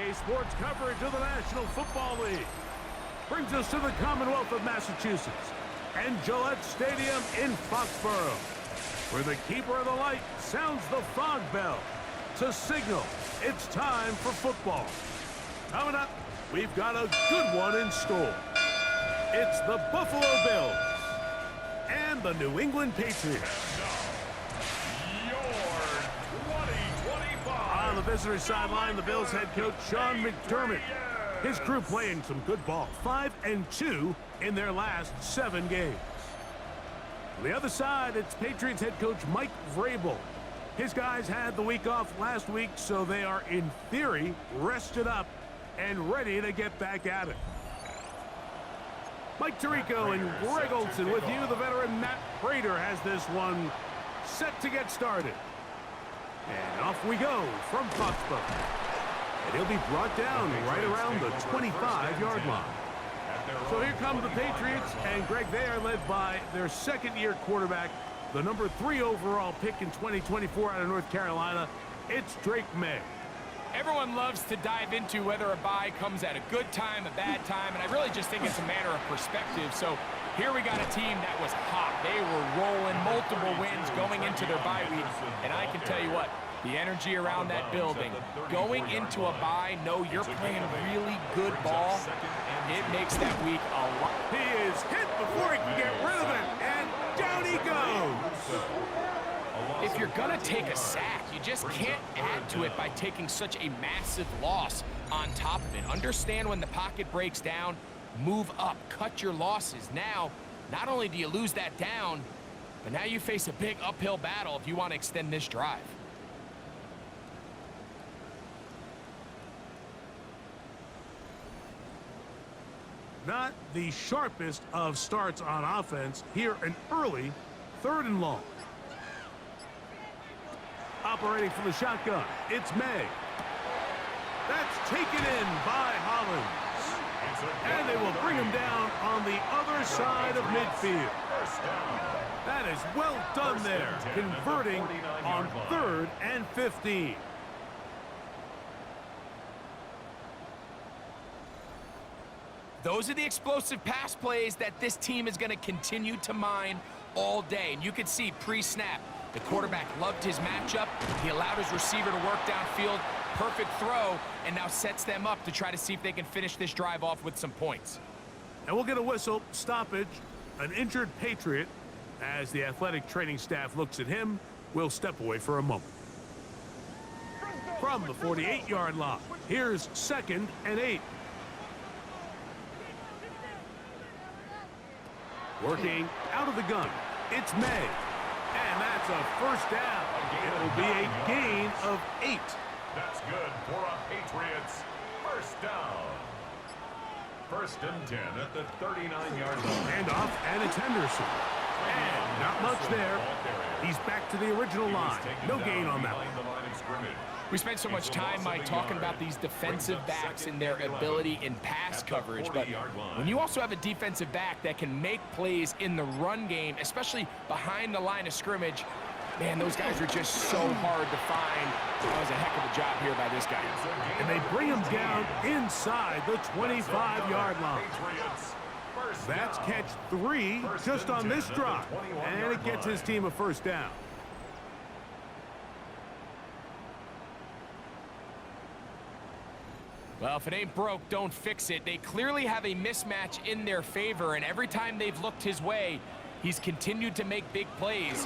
Saturday sports coverage of the National Football League brings us to the Commonwealth of Massachusetts and Gillette Stadium in Foxborough, where the keeper of the light sounds the fog bell to signal it's time for football. Coming up, we've got a good one in store. It's the Buffalo Bills and the New England Patriots. On the visitor sideline, the Bills head coach Sean McDermott. His crew playing some good ball, 5-2 in their last 7 games. On the other side, it's Patriots head coach Mike Vrabel. His guys had the week off last week, so they are, in theory, rested up and ready to get back at it. Mike Tirico and Greg Olson with you. The veteran Matt Prater has this one set to get started. And off we go from Foxborough. And he'll be brought down right around the 25-yard line. So here come the Patriots, and Greg, they are led by their second-year quarterback, the number 3 overall pick in 2024 out of North Carolina. It's Drake May. Everyone loves to dive into whether a bye comes at a good time, a bad time, and I really just think it's a matter of perspective. So here we got a team that was hot. They were rolling, multiple wins going into their bye week, and I can tell you what, the energy around that building, going into a bye, know you're playing really good ball, it makes that week a lot. He is hit before he can get rid of it, and down he goes. If you're going to take a sack, you just can't add to it by taking such a massive loss on top of it. Understand when the pocket breaks down, move up, cut your losses. Now, not only do you lose that down, but now you face a big uphill battle if you want to extend this drive. Not the sharpest of starts on offense. Here, an early 3rd and long. Operating from the shotgun, it's May. That's taken in by Hollins. And they will bring him down on the other side of midfield. That is well done there, converting on 3rd and 15. Those are the explosive pass plays that this team is going to continue to mine all day. And you can see pre-snap, the quarterback loved his matchup. He allowed his receiver to work downfield. Perfect throw, and now sets them up to try to see if they can finish this drive off with some points. And we'll get a whistle, stoppage, an injured Patriot. As the athletic training staff looks at him, we'll step away for a moment. From the 48-yard line, here's 2nd and 8. Working out of the gun, it's May. And that's a first down. It will be a gain of 8. That's good for a Patriots first down. 1st and 10 at the 39-yard line. And off, and it's Henderson. And not much there. He's back to the original line. No gain on that one. We spent so much time, Mike, talking about these defensive backs and their ability in pass coverage, but when you also have a defensive back that can make plays in the run game, especially behind the line of scrimmage, man, those guys are just so hard to find. That was a heck of a job here by this guy. And they bring him down inside the 25-yard line. That's catch 3 just on this drive, and it gets his team a first down. Well, if it ain't broke, don't fix it. They clearly have a mismatch in their favor, and every time they've looked his way, he's continued to make big plays.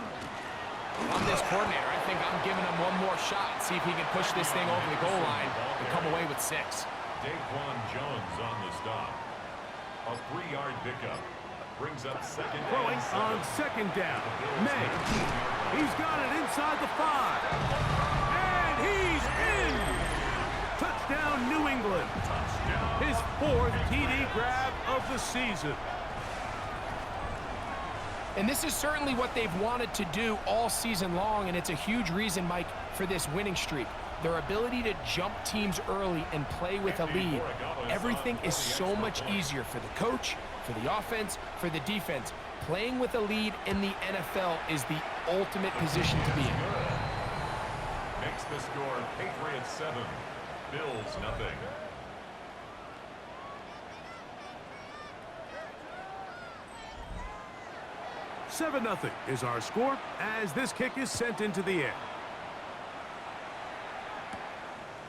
I'm this coordinator. I think I'm giving him one more shot, see if he can push this thing over the goal line and come away with 6. Daquan Jones on the stop. A 3-yard pickup. Brings up 2nd Throwing on 2nd down. May. He's got it inside the 5. And he's in! Touchdown, New England. His 4th TD grab of the season. And this is certainly what they've wanted to do all season long, and it's a huge reason, Mike, for this winning streak. Their ability to jump teams early and play with a lead. Everything is so much easier for the coach, for the offense, for the defense. Playing with a lead in the NFL is the ultimate position to be in. Makes the score Patriots 7, Bills nothing. Seven 0 is our score as this kick is sent into the air.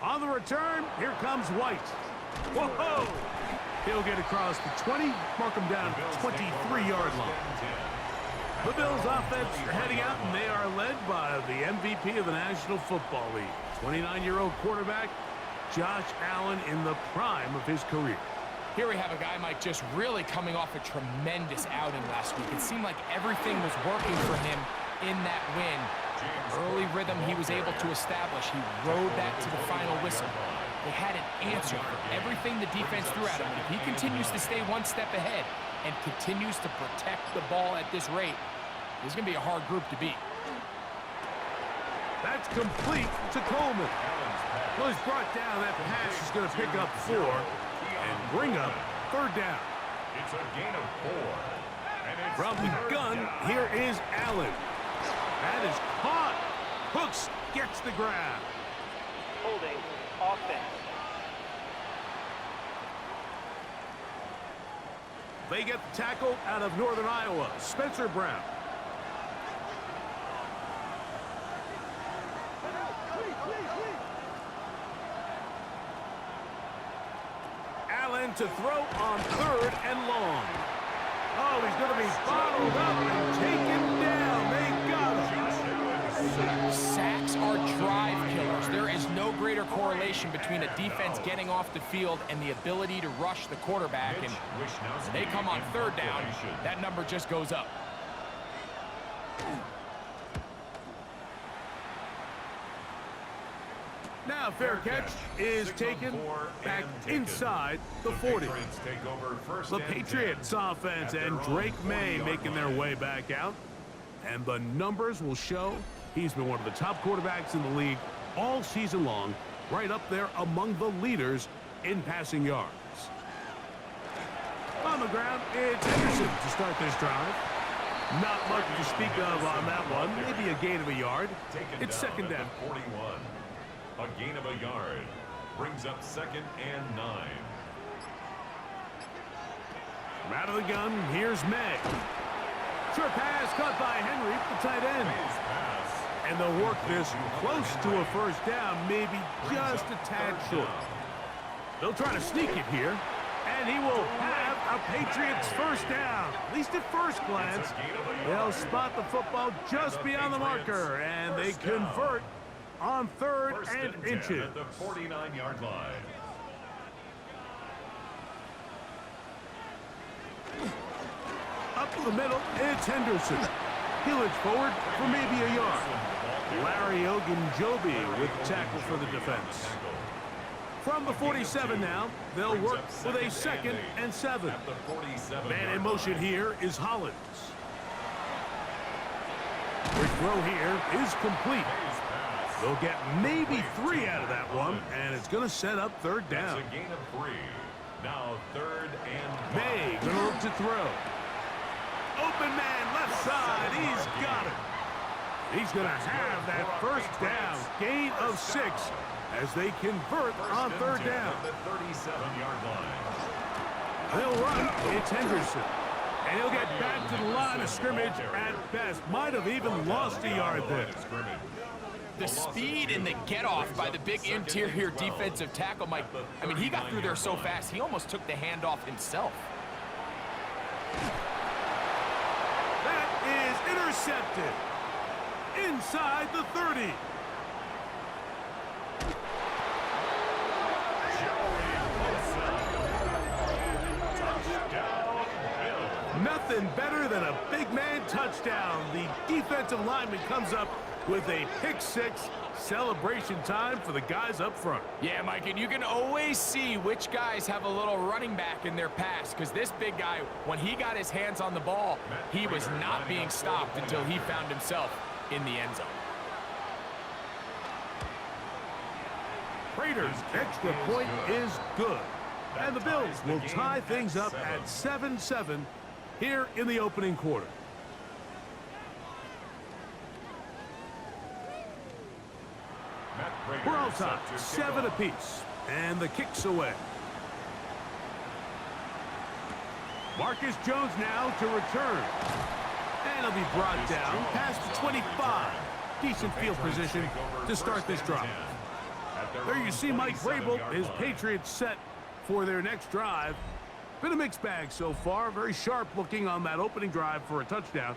On the return, here comes White. Whoa! He'll get across the 20, mark him down 23-yard line. The Bills offense are heading out, and they are led by the MVP of the National Football League, 29-year-old quarterback Josh Allen in the prime of his career. Here we have a guy, Mike, just really coming off a tremendous outing last week. It seemed like everything was working for him in that win. Early rhythm he was able to establish. He rode that to the final whistle. They had an answer for everything the defense threw at him. And if he continues to stay one step ahead and continues to protect the ball at this rate, this is going to be a hard group to beat. That's complete to Coleman. Well, he's brought down. That pass is going to pick up 4 and bring up third down. It's a gain of 4. And From the gun, here is Allen. That is caught. Hooks gets the grab. Holding offense. They get the tackle out of Northern Iowa, Spencer Brown. Allen to throw on 3rd and long. Oh, he's going to be bottled up and taken down. They got him. Sacks are drive killers. There is no greater correlation between a defense getting off the field and the ability to rush the quarterback. And when they come on 3rd down, that number just goes up. Now fair catch is taken back inside the 40. The Patriots offense and Drake May making their way back out. And the numbers will show he's been one of the top quarterbacks in the league all season long, right up there among the leaders in passing yards. On the ground, it's Henderson to start this drive. Not much to speak of on that one. Maybe a gain of a yard. It's 2nd down. 41. A gain of a yard brings up 2nd and 9. From out of the gun, here's May. Short pass caught by Henry, the tight end. And they'll work this close to a 1st down, maybe just a tad short. They'll try to sneak it here, and he will have a Patriots 1st down. At least at first glance, they'll spot the football just beyond the marker, and they convert on 3rd and inches. At the 49-yard line. Up the middle, it's Henderson. He'll edge forward for maybe a yard. Larry Ogunjobi with the tackle for the defense. From the 47 now, they'll work with a 2nd and 7. Man in motion here is Hollins. The throw here is complete. They'll get maybe 3 out of that one, and it's going to set up 3rd down. That's a gain of 3. Now 3rd and 5. May going to look to throw. Open man left side. He's got it. He's going to have that 1st down. Gain of 6 as they convert on 3rd down. The 37-yard line. They'll run. It's Henderson. And he'll get back to the line of scrimmage at best. Might have even lost a yard there. The speed and the get-off by the big interior defensive tackle, Mike. I mean, he got through there so fast, he almost took the handoff himself. That is intercepted. Inside the 30. Nothing better than a big man touchdown. The defensive lineman comes up with a pick-6. Celebration time for the guys up front. Yeah, Mike, and you can always see which guys have a little running back in their pass, because this big guy, when he got his hands on the ball, he was not being stopped until he found himself in the end zone. Raiders' extra point is good. And the Bills will tie things up at 7-7 here in the opening quarter. We're all tied 7 apiece. And the kick's away. Marcus Jones now to return. And he'll be brought down past the 25. Decent field position to start this drive. There you see Mike Vrabel, his Patriots set for their next drive. Been a mixed bag so far. Very sharp looking on that opening drive for a touchdown.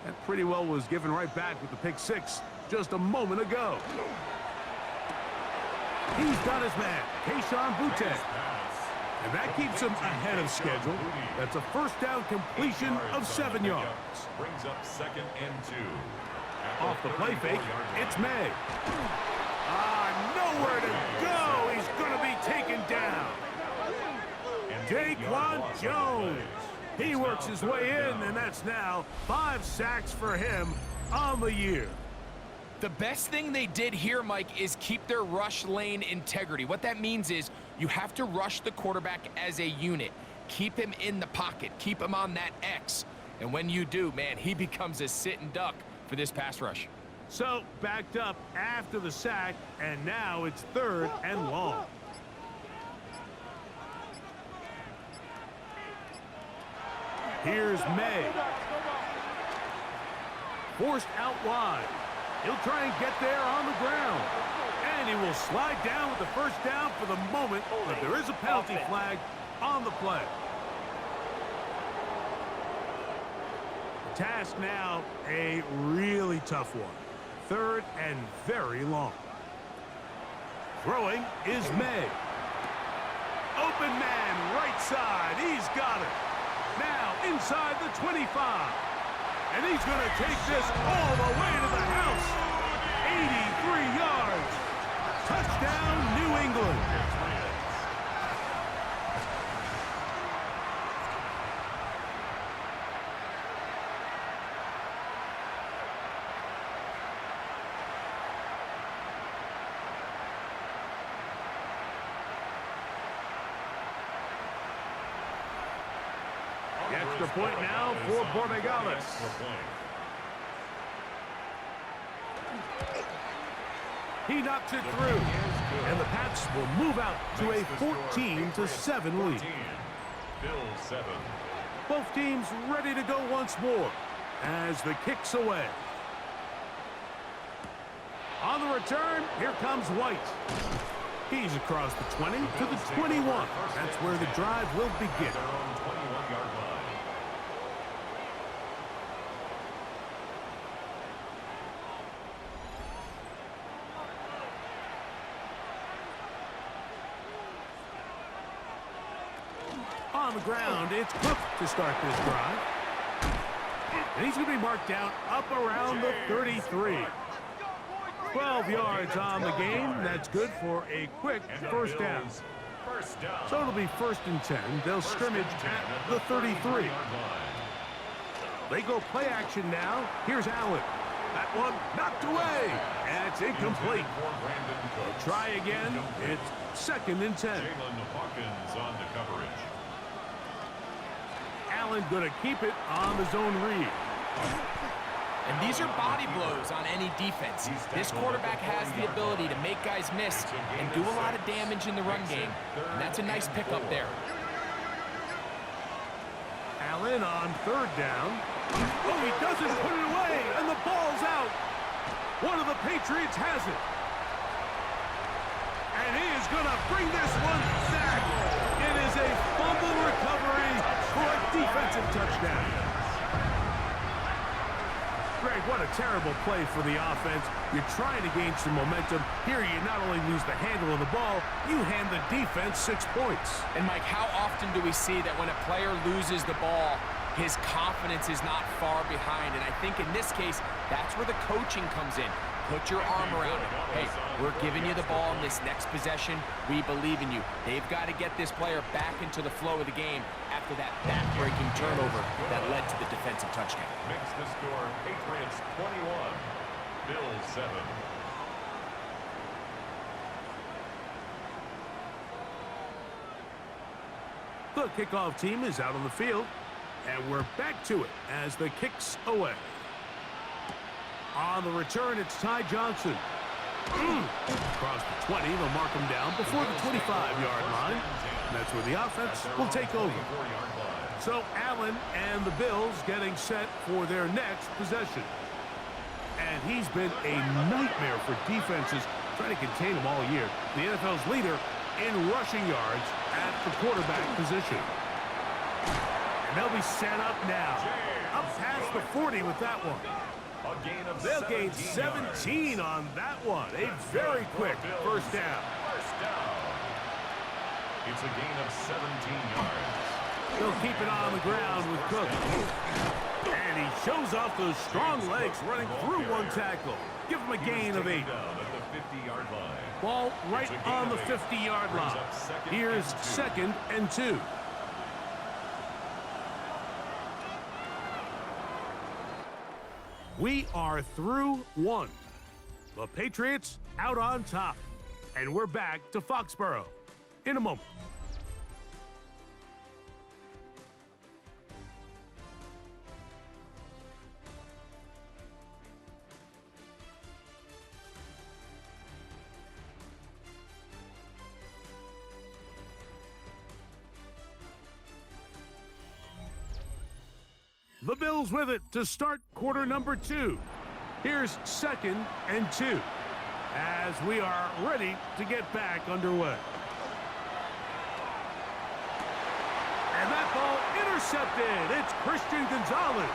That pretty well was given right back with the pick six just a moment ago. He's got his man, Kayshon Boutte. And that keeps him ahead of schedule. That's a first down completion of 7 yards. Brings up 2nd and 2. Off the play fake, it's May. Nowhere to go. He's going to be taken down. Daquan Jones. He works his way in, and that's now 5 sacks for him on the year. The best thing they did here, Mike, is keep their rush lane integrity. What that means is you have to rush the quarterback as a unit. Keep him in the pocket. Keep him on that X. And when you do, man, he becomes a sitting duck for this pass rush. So, backed up after the sack, and now it's 3rd and long. Here's May. Forced out wide. He'll try and get there on the ground. And he will slide down with the first down for the moment, but there is a penalty flag on the play. The task now, a really tough one. 3rd and very long. Throwing is May. Open man, right side. He's got it. Now inside the 25. And he's going to take this all the way to the house. 83 yards. Touchdown, New England. The extra point now for Borregales. He knocks it through, and the Pats will move out to a 14-7 lead. Bills 7. Both teams ready to go once more as the kick's away. On the return, here comes White. He's across the 20 to the 21. That's where the drive will begin. Their own 21-yard line. On the ground, it's Cook to start this drive. And he's going to be marked down up around the 33. 12 yards on the game. That's good for a quick first down. So it'll be 1st and 10. They'll scrimmage at the 33. They go play action now. Here's Allen. That one knocked away. And it's incomplete. They'll try again. It's 2nd and 10. Hawkins on the coverage. Allen going to keep it on the zone read. And these are body blows on any defense. This quarterback has the ability to make guys miss and do a lot of damage in the run game. And that's a nice pickup there. Allen on 3rd down. Oh, he doesn't put it away, and the ball's out. One of the Patriots has it. And he is going to bring this one back. It is a fumble recovery for a defensive touchdown. Greg, what a terrible play for the offense. You're trying to gain some momentum. Here you not only lose the handle of the ball, you hand the defense 6 points. And Mike, how often do we see that when a player loses the ball, his confidence is not far behind? And I think in this case, that's where the coaching comes in. Put your arm around it. Hey, we're giving you the ball in this next possession. We believe in you. They've got to get this player back into the flow of the game after that back-breaking turnover that led to the defensive touchdown. Makes the score Patriots 21, Bills 7. The kickoff team is out on the field, and we're back to it as the kick's away. On the return, it's Ty Johnson. Across the 20, they'll mark him down before the 25-yard line. And that's where the offense will take over. So Allen and the Bills getting set for their next possession. And he's been a nightmare for defenses trying to contain him all year. The NFL's leader in rushing yards at the quarterback position. And they'll be set up now. Up past the 40 with that one. They'll gain 17 on that one. A very quick first down. It's a gain of 17 yards. They'll keep it on the ground with Cook. And he shows off those strong legs running through one tackle. Give him a gain of 8. Ball right on the 50-yard line. Here's 2nd and 2. We are through 1. The Patriots out on top. And we're back to Foxborough in a moment. The Bills with it to start quarter number 2. Here's 2nd and 2 as we are ready to get back underway. And that ball intercepted. It's Christian Gonzalez.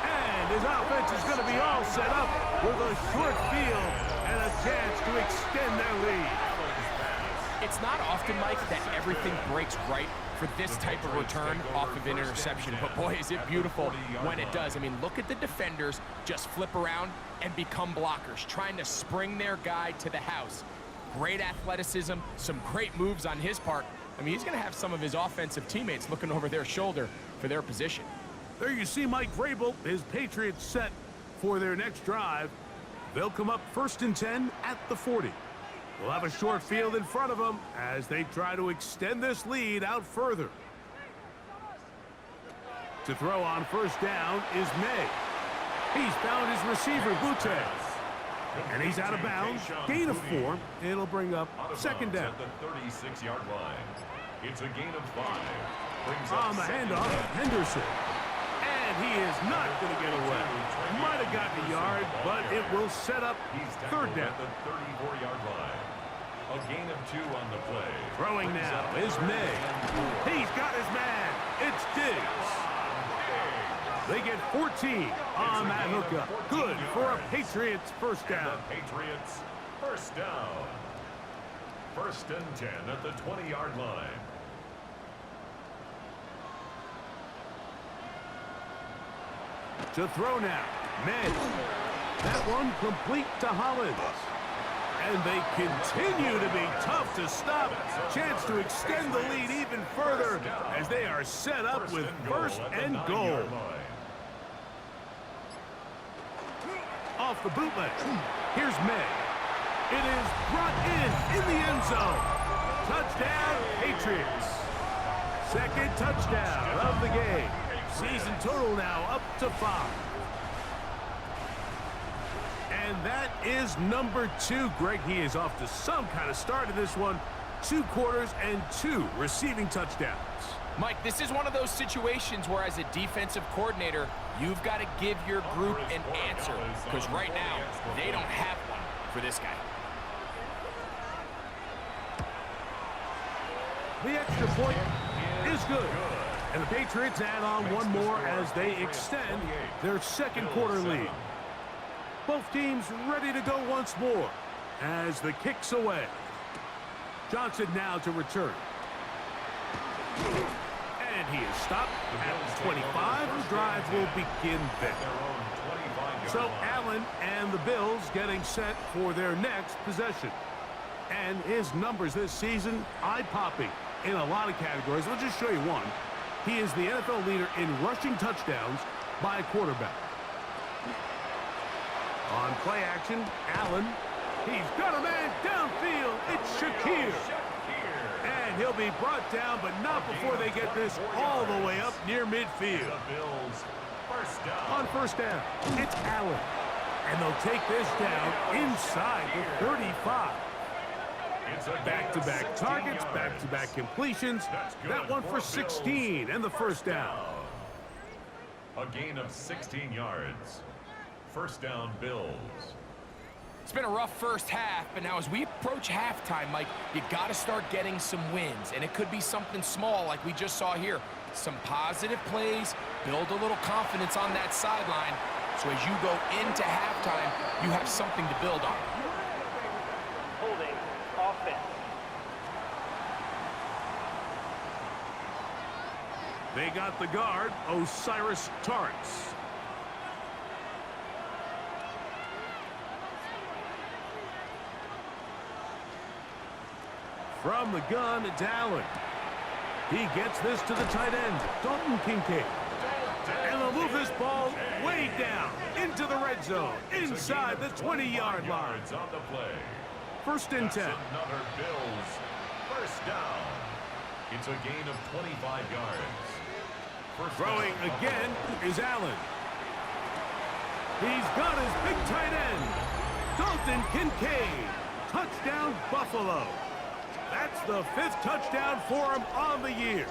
And his offense is going to be all set up with a short field and a chance to extend their lead. It's not often, Mike, that everything breaks right for this type of return off of an interception. But boy, is it beautiful when it does. I mean, look at the defenders just flip around and become blockers, trying to spring their guy to the house. Great athleticism, some great moves on his part. I mean, he's going to have some of his offensive teammates looking over their shoulder for their position. There you see Mike Vrabel, his Patriots set for their next drive. They'll come up 1st and 10 at the 40. We'll have a short field in front of them as they try to extend this lead out further. To throw on 1st down is May. He's found his receiver, Butte. And he's out of bounds. Gain of 4. It'll bring up 2nd down. At the 36-yard line. It's a gain of 5. On the handoff, Henderson. And he is not going to get away. Might have gotten a yard, but it will set up 3rd down. At the 34-yard line. A gain of 2 on the play. Throwing now is May. He's got his man. It's Diggs. They get 14 on that hookup. Good for a Patriots first down. The Patriots first down. 1st and 10 at the 20-yard line. To throw now, May. That one complete to Hollins. And they continue to be tough to stop. Chance to extend the lead even further as they are set up with 1st and goal. Off the bootleg. Here's May. It is brought in the end zone. Touchdown, Patriots. 2nd touchdown of the game. Season total now up to 5. And that is number 2. Greg, he is off to some kind of start in this one. 2 quarters and 2 receiving touchdowns. Mike, this is one of those situations where as a defensive coordinator, you've got to give your group an answer. Because right now, they don't have one for this guy. The extra point is good. And the Patriots add on one more as they extend their 2nd quarter lead. Both teams ready to go once more as the kick's away. Johnson now to return. And he is stopped at 25. The drive will begin there. So Allen and the Bills getting set for their next possession. And his numbers this season, eye-popping in a lot of categories. I'll just show you one. He is the NFL leader in rushing touchdowns by a quarterback. On play action, Allen. He's got a man downfield. It's Shakir. And he'll be brought down, but not before they get this all the way up near midfield. On 1st down, it's Allen. And they'll take this down inside the 35. Back-to-back targets, back-to-back completions. That one for 16 and the first down. A gain of 16 yards. First down, Bills. It's been a rough first half, but now as we approach halftime, Mike, you got to start getting some wins, and it could be something small like we just saw here. Some positive plays, build a little confidence on that sideline, so as you go into halftime, you have something to build on. Holding offense. They got the guard, Osiris Tarts. From the gun, it's Allen. He gets this to the tight end, Dalton Kincaid. And they'll move this ball way down into the red zone, inside the 20-yard line. On the play. First and 10. Another Bills first down. It's a gain of 25 yards. First Throwing down. again is Allen. He's got his big tight end, Dalton Kincaid. Touchdown, Buffalo. That's the 5th touchdown for him on the year.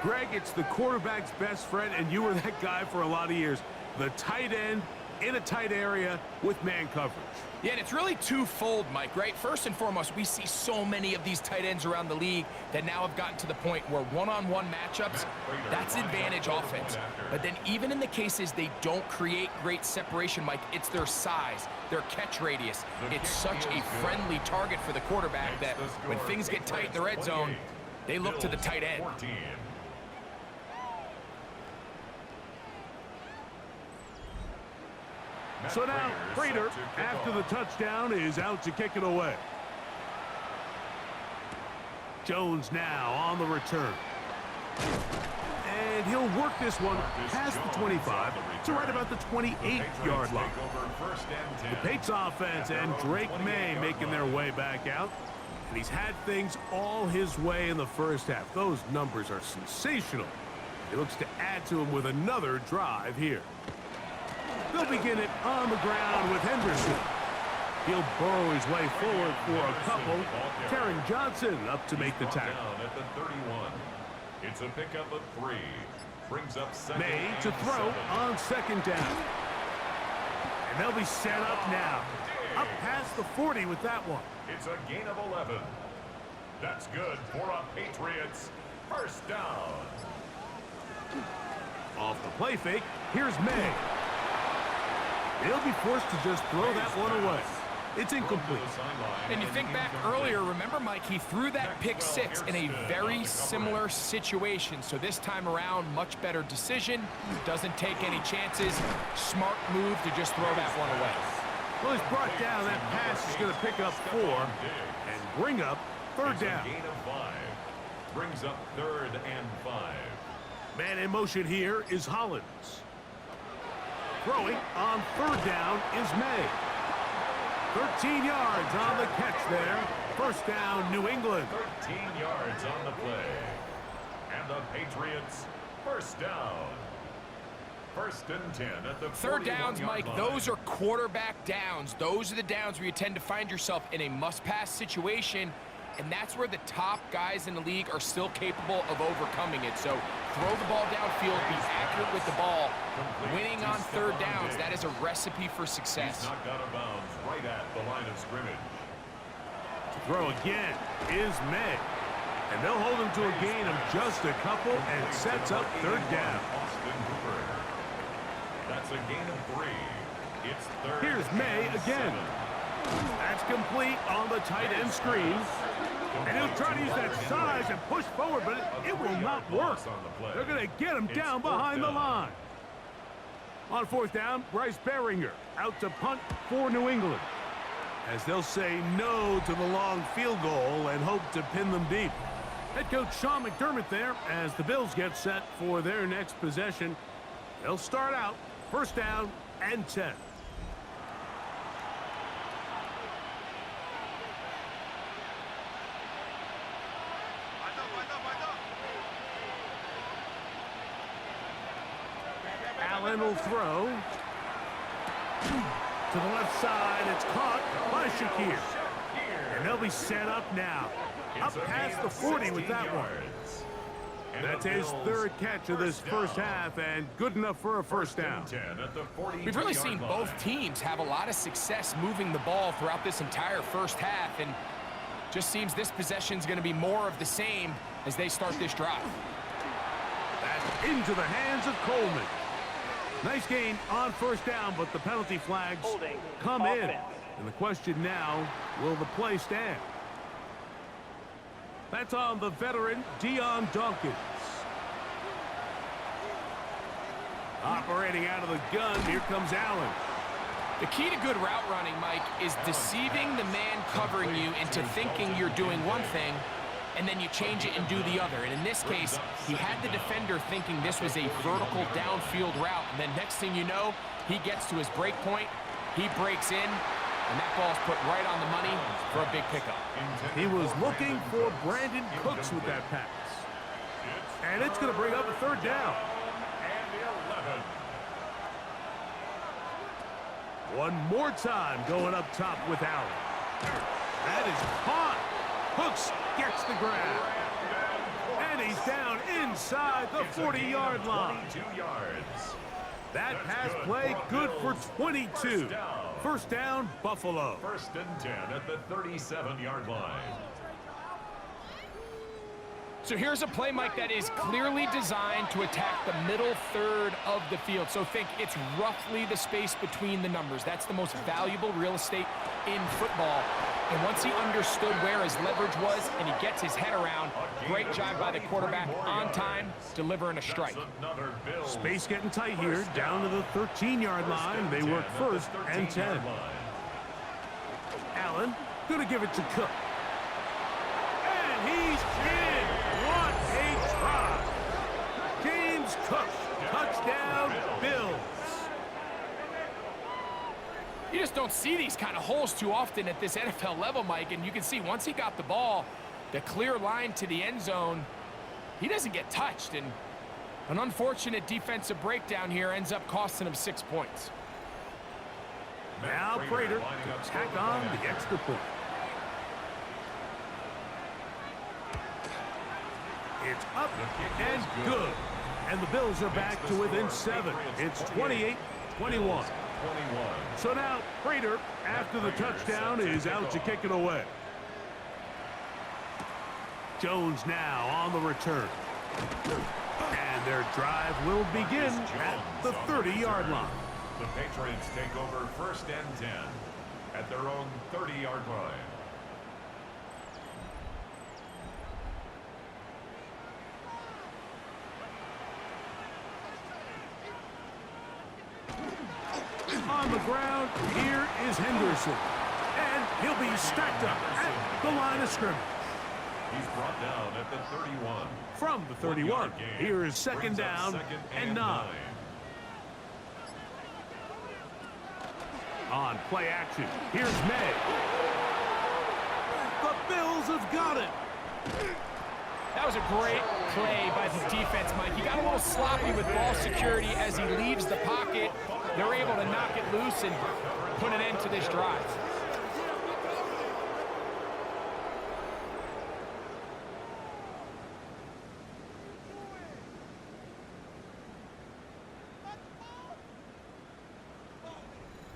Greg, it's the quarterback's best friend, and you were that guy for a lot of years. The tight end in a tight area with man coverage. Yeah, and it's really twofold, Mike, right? First and foremost, we see so many of these tight ends around the league that now have gotten to the point where one-on-one matchups, that's advantage offense. But then even in the cases they don't create great separation, Mike, it's their size, their catch radius. It's such a friendly target for the quarterback that when things get tight in the red zone, they look to the tight end. So now, Prater, after the touchdown, is out to kick it away. Jones now on the return. And he'll work this one past the 25 to right about the 28-yard line. The Patriots offense and Drake May making their way back out. And he's had things all his way in the first half. Those numbers are sensational. He looks to add to them with another drive here. They'll begin it on the ground with Henderson. He'll burrow his way forward for a couple. Karen Johnson up to make the tackle. At the 31. It's a pickup of 3. Brings up second. May to throw on second down. And they'll be set up now. Up past the 40 with that one. It's a gain of 11. That's good for a Patriots first down. Off the play fake, here's May. He'll be forced to just throw that one away. It's incomplete. And you think back earlier, remember, Mike, he threw that pick 6 in a very similar situation. So this time around, much better decision. Doesn't take any chances. Smart move to just throw that one away. Well, he's brought down. That pass is going to pick up 4 and bring up third down. Gain of 5. Brings up 3rd and 5. Man in motion here is Hollins. Throwing on third down is May. 13 yards on the catch there. First down, New England. 13 yards on the play. And the Patriots first down. First and 10 at the Third downs, Mike, line. those are quarterback downs. Those are the downs where you tend to find yourself in a must-pass situation, and that's where the top guys in the league are still capable of overcoming it. So throw the ball downfield, be accurate with the ball. Winning on third downs, that is a recipe for success. He's knocked out of bounds right at the line of scrimmage. To throw again is May. And they'll hold him to a gain of just a couple and sets up third down. Austin Hooper. That's a gain of 3. It's third. Here's May and again. 7. That's complete on the tight end screen. And he'll try to use that size and push forward, but it will not work. They're going to get him down behind the line. On fourth down, Bryce Behringer out to punt for New England, as they'll say no to the long field goal and hope to pin them deep. Head coach Sean McDermott there as the Bills get set for their next possession. They'll start out first down and 10. Allen will throw. To the left side, it's caught by Shakir. And they'll be set up now. Up past the 40 with that one. That's his third catch of this first half, and good enough for a first down. We've really seen both teams have a lot of success moving the ball throughout this entire first half, and just seems this possession's going to be more of the same as they start this drive. That's into the hands of Coleman. Nice gain on first down, but the penalty flags come in. And the question now, will the play stand? That's on the veteran, Dion Dawkins. Operating out of the gun, here comes Allen. The key to good route running, Mike, is deceiving the man covering you into thinking you're doing one thing, and then you change it and do the other. And in this case, he had the defender thinking this was a vertical downfield route, and then next thing you know, he gets to his break point, he breaks in, and that ball's put right on the money for a big pickup. He was looking for Brandon Cooks with that pass. And it's going to bring up a third down. One more time going up top with Allen. That is caught. Cooks gets the grab. And he's down inside the 40-yard line. That pass play good for 22. First down, Buffalo. First and 10 at the 37-yard line. So here's a play, Mike, that is clearly designed to attack the middle third of the field. So think it's roughly the space between the numbers. That's the most valuable real estate in football. And once he understood where his leverage was and he gets his head around, great job by the quarterback on time, delivering a strike. Space getting tight here, down to the 13-yard line. They work first and 10. Allen gonna give it to Cook. And he's in. What a try. James Cook, touchdown Bills. You just don't see these kind of holes too often at this NFL level, Mike, and you can see once he got the ball, the clear line to the end zone, he doesn't get touched, and an unfortunate defensive breakdown here ends up costing him 6 points. Now Prater to tack on the extra point. It's up and good. And the Bills are back to within 7. It's 28-21. So now Prater, after the touchdown, is out to kick it away. Jones now on the return. And their drive will begin at the 30-yard line. The Patriots take over first and 10 at their own 30-yard line. On the ground, here is Henderson. And he'll be stacked up at the line of scrimmage. He's brought down at the 31. From the 31, here is second down and 9. On play action, here's May. The Bills have got it. That was a great play by the defense, Mike. He got a little sloppy with ball security as he leaves the pocket. They're able to knock it loose and put an end to this drive.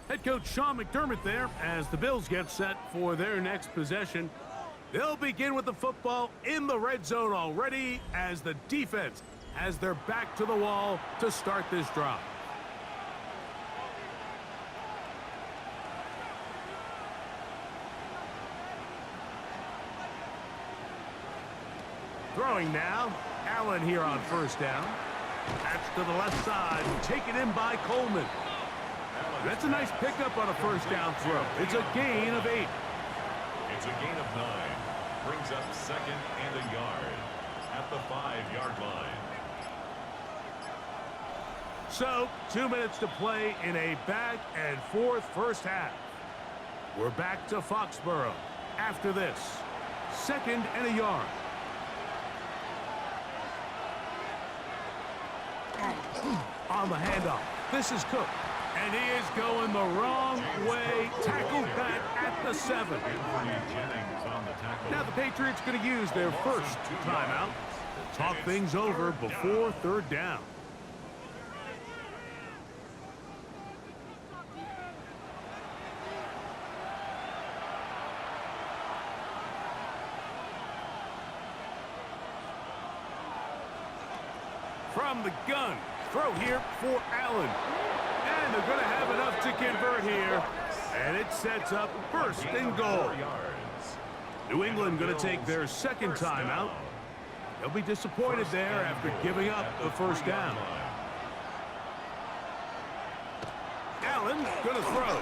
Head coach Sean McDermott there as the Bills get set for their next possession. They'll begin with the football in the red zone already as the defense has their back to the wall to start this drive. Throwing now, Allen here on first down. That's to the left side, taken in by Coleman. That's a nice pickup on a first down throw. It's a gain of 8. It's a gain of 9. Brings up second and a yard at the 5-yard line. So, 2 minutes to play in a back and forth first half. We're back to Foxborough after this. Second and a yard. On the handoff, this is Cook. And he is going the wrong way. Tackled back at the 7. Now the Patriots going to use their first timeout to talk things over before third down. From the gun, throw here for Allen. And they're going to have enough to convert here. And it sets up first and goal. New England going to take their second timeout. They'll be disappointed there after giving up the first down. Allen going to throw.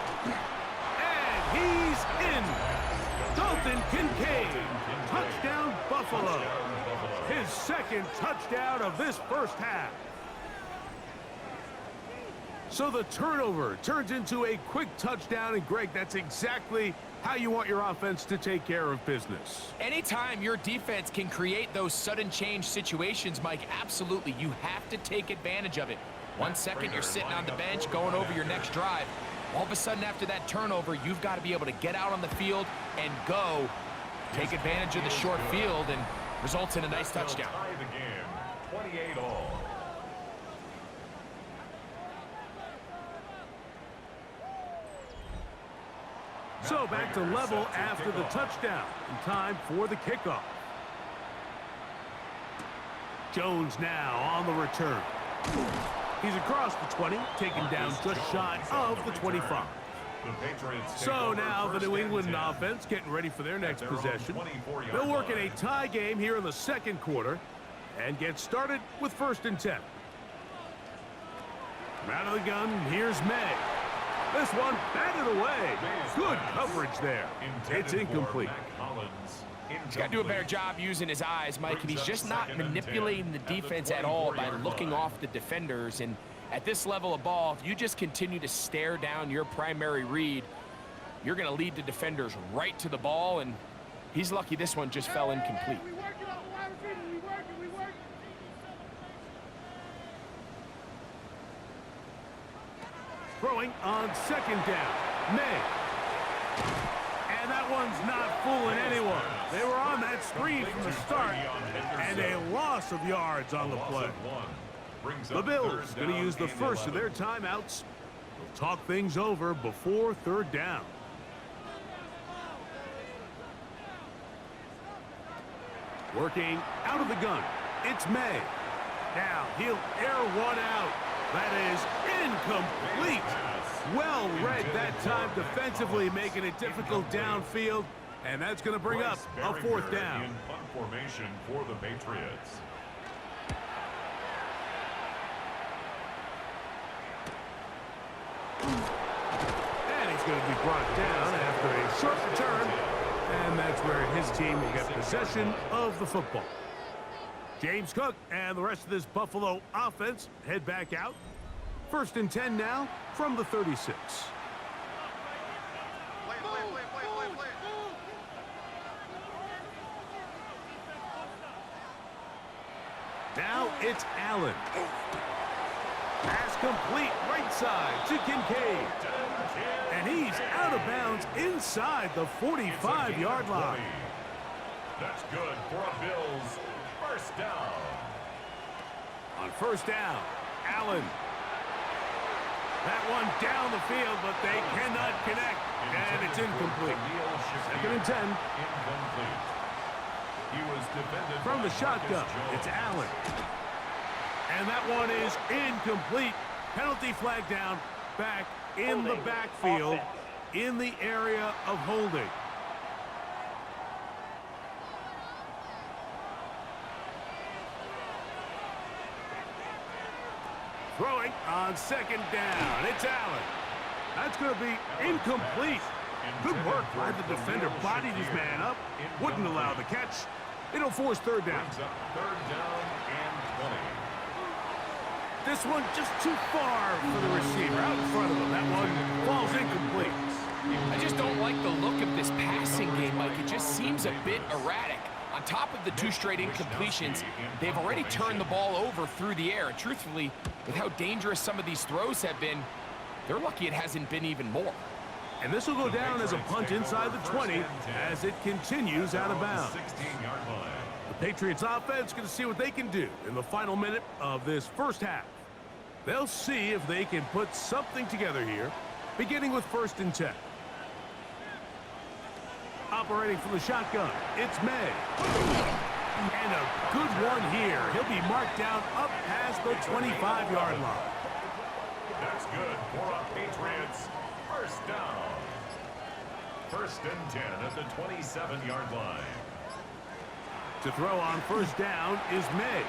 And he's in. Dalton Kincaid. Touchdown Buffalo. His second touchdown of this first half. So the turnover turns into a quick touchdown, and Greg, that's exactly how you want your offense to take care of business. Anytime your defense can create those sudden change situations, Mike, absolutely, you have to take advantage of it. 1 second, you're sitting on the bench going over your next drive. All of a sudden, after that turnover, you've got to be able to get out on the field and go. Take advantage of the short field, and results in a nice touchdown. Tie the game, 28 all. So back to level after the touchdown. And time for the kickoff. Jones now on the return. He's across the 20, taken down just shy of the 25. So now the New England offense getting ready for their next possession. They'll work in a tie game here in the second quarter and get started with 1st and 10. From out of the gun, here's May. This one batted away. Good coverage there. It's incomplete. He's got to do a better job using his eyes, Mike, and he's just not manipulating the defense at all by looking off the defenders. And at this level of ball, if you just continue to stare down your primary read, you're going to lead the defenders right to the ball, and he's lucky this one just fell incomplete. Throwing on 2nd down. May. And that one's not fooling anyone. They were on that screen from the start, and a loss of yards on the play. The Bills going to use the first of their timeouts. They'll talk things over before third down. Working out of the gun. It's May. Now he'll air one out. That is incomplete. Well read that time defensively, making it difficult downfield. And that's going to bring up a 4th down. In punt formation for the Patriots. And he's going to be brought down after a short return. And that's where his team will get possession of the football. James Cook and the rest of this Buffalo offense head back out. 1st and 10 now from the 36. Now it's Allen. Pass complete right side to Kincaid. And he's out of bounds inside the 45-yard line. That's good for a Bills 1st down. On 1st down, Allen. That one down the field, but they cannot connect. And it's incomplete. 2nd and 10. Incomplete. He was defended from the by shotgun. Marcus It's Jones. Allen. And that one is incomplete. Penalty flag down back in the backfield in the area of holding. Throwing on 2nd down. It's Allen. That's going to be incomplete. Good work by the defender. Bodied his man up. Wouldn't allow the catch. It'll force 3rd down. Brings up 3rd down and 20. This one just too far for the receiver. Out in front of him. That one falls incomplete. I just don't like the look of this passing game, Mike. It just seems a bit erratic. On top of the 2 straight incompletions, they've already turned the ball over through the air. And truthfully, with how dangerous some of these throws have been, They're lucky it hasn't been even more. And this will go down as a punt inside the 20 as it continues out of bounds. 16-yard line. The Patriots offense going to see what they can do in the final minute of this first half. They'll see if they can put something together here, beginning with 1st and 10. Operating from the shotgun, it's May. And a good one here. He'll be marked down up past the 25-yard line. That's good for a Patriots first down. 1st and 10 at the 27-yard line. To throw on 1st down is May.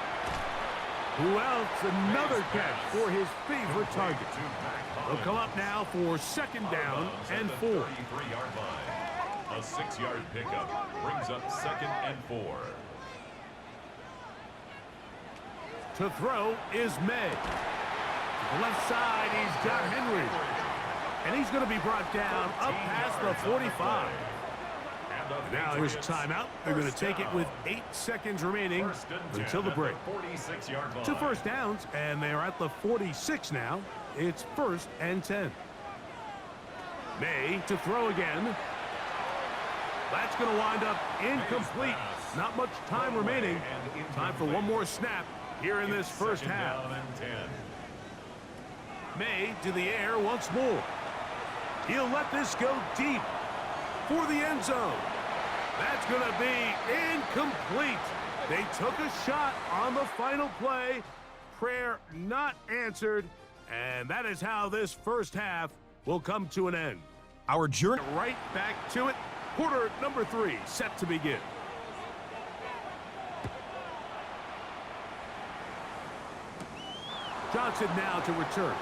Who else? Another catch for his favorite target. They'll come up now for 2nd down and 4. 33-yard line. A 6-yard pickup brings up 2nd and 4. To throw is May. To the left side, he's got Henry. And he's going to be brought down up past the 45. And now here's timeout. They're going to take it with 8 seconds remaining until the break. 2 first downs, and they're at the 46 now. It's 1st and 10. May to throw again. That's going to wind up incomplete. Not much time remaining. Time for one more snap here in this first half. May to the air once more. He'll let this go deep for the end zone. That's going to be incomplete. They took a shot on the final play. Prayer not answered. And that is how this first half will come to an end. Our journey Right back to it. Quarter number 3 set to begin. Johnson now to return.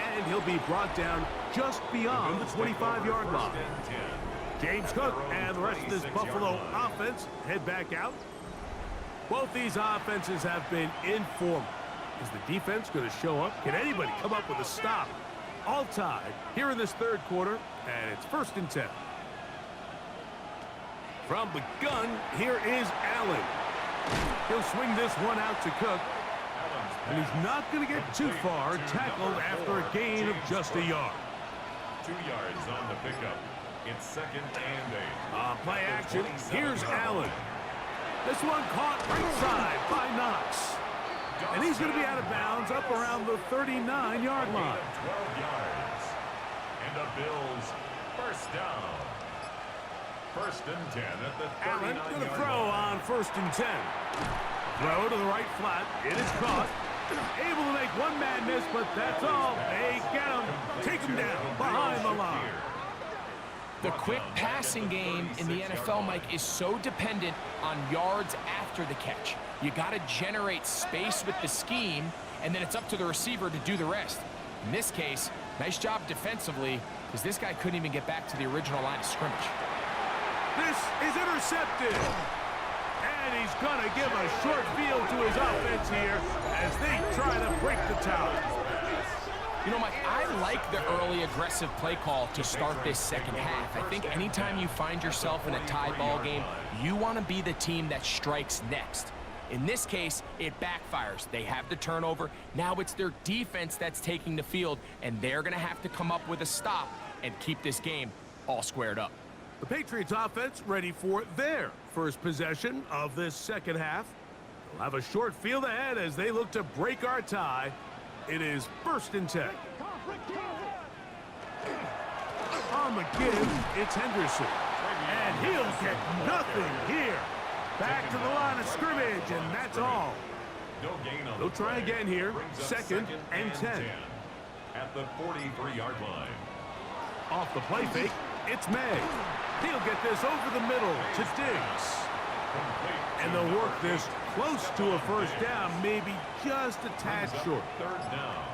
And he'll be brought down just beyond the 25-yard line. James Cook and the rest of this Buffalo offense head back out. Both these offenses have been informal. Is the defense going to show up? Can anybody come up with a stop? All tied here in this 3rd quarter, and it's 1st and 10. From the gun, here is Allen. He'll swing this one out to Cook. And he's not going to get too far, tackled after a gain of just a yard. 2 yards on the pickup. It's 2nd and 8. Play action. Here's Allen. This one caught right side by Knox. And he's going to be out of bounds up around the 39-yard line. 12 yards. And the Bills first down. 1st and 10 at the 39-yard line. Allen going to throw on 1st and 10. Throw to the right flat. It is caught. Able to make one man miss, but that's all. They get him. Take him down behind the line. The quick passing game in the NFL, Mike, is so dependent on yards after the catch. You got to generate space with the scheme, and then it's up to the receiver to do the rest. In this case, nice job defensively, because this guy couldn't even get back to the original line of scrimmage. This is intercepted. And he's going to give a short field to his offense here as they try to break the tower. You know, Mike, I like the early aggressive play call to start this 2nd half. I think anytime you find yourself in a tie ball game, you want to be the team that strikes next. In this case, it backfires. They have the turnover. Now it's their defense that's taking the field, and they're going to have to come up with a stop and keep this game all squared up. The Patriots offense ready for their first possession of this 2nd half. They'll have a short field ahead as they look to break our tie. It is 1st and 10. On the give, it's Henderson. And he'll get nothing here. Back to the line of scrimmage, and that's all. No gain on They'll try again here. 2nd and 10. At the 43-yard line. Off the play fake, it's May. He'll get this over the middle to Diggs. And they'll work this close to a first down, maybe just a tad short. 3rd down.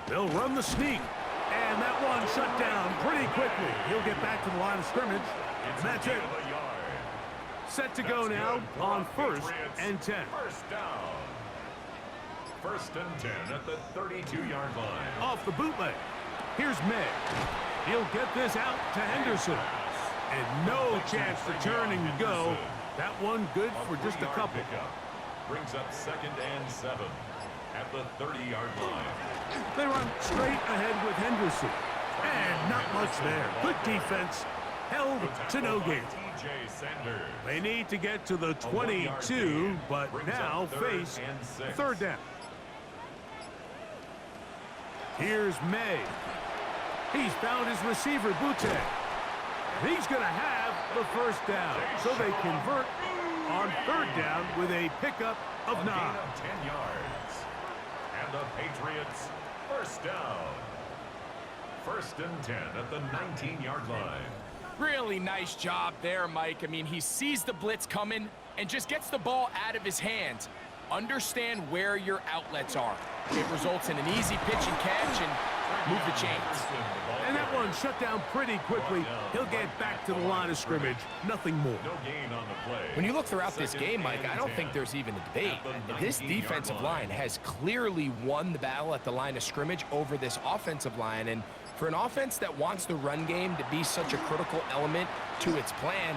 They'll run the sneak. And that one shut down pretty quickly. He'll get back to the line of scrimmage. And that's it. Set to go now on 1st and 10. First down. 1st and 10 at the 32-yard line. Off the bootleg. Here's May. He'll get this out to Henderson. And no chance to turn and go. That one good for just a couple. Brings up 2nd and 7. at the 30-yard line. They run straight ahead with Henderson. And not much there. Good defense. Held to no gain. They need to get to the 22, but now face third down. Here's May. He's found his receiver, Butte. He's going to have the first down. So they convert on third down with a pickup of 9. Gain of 10 yards. And the Patriots first down. First and 10 at the 19-yard line. Really nice job there, Mike. I mean, he sees the blitz coming and just gets the ball out of his hands. Understand where your outlets are. It results in an easy pitch and catch and move the chains. And that one shut down pretty quickly. He'll get back to the line of scrimmage. Nothing more. No gain on the play. When you look throughout this game, Mike, I don't think there's even a debate. This defensive line has clearly won the battle at the line of scrimmage over this offensive line. And for an offense that wants the run game to be such a critical element to its plan,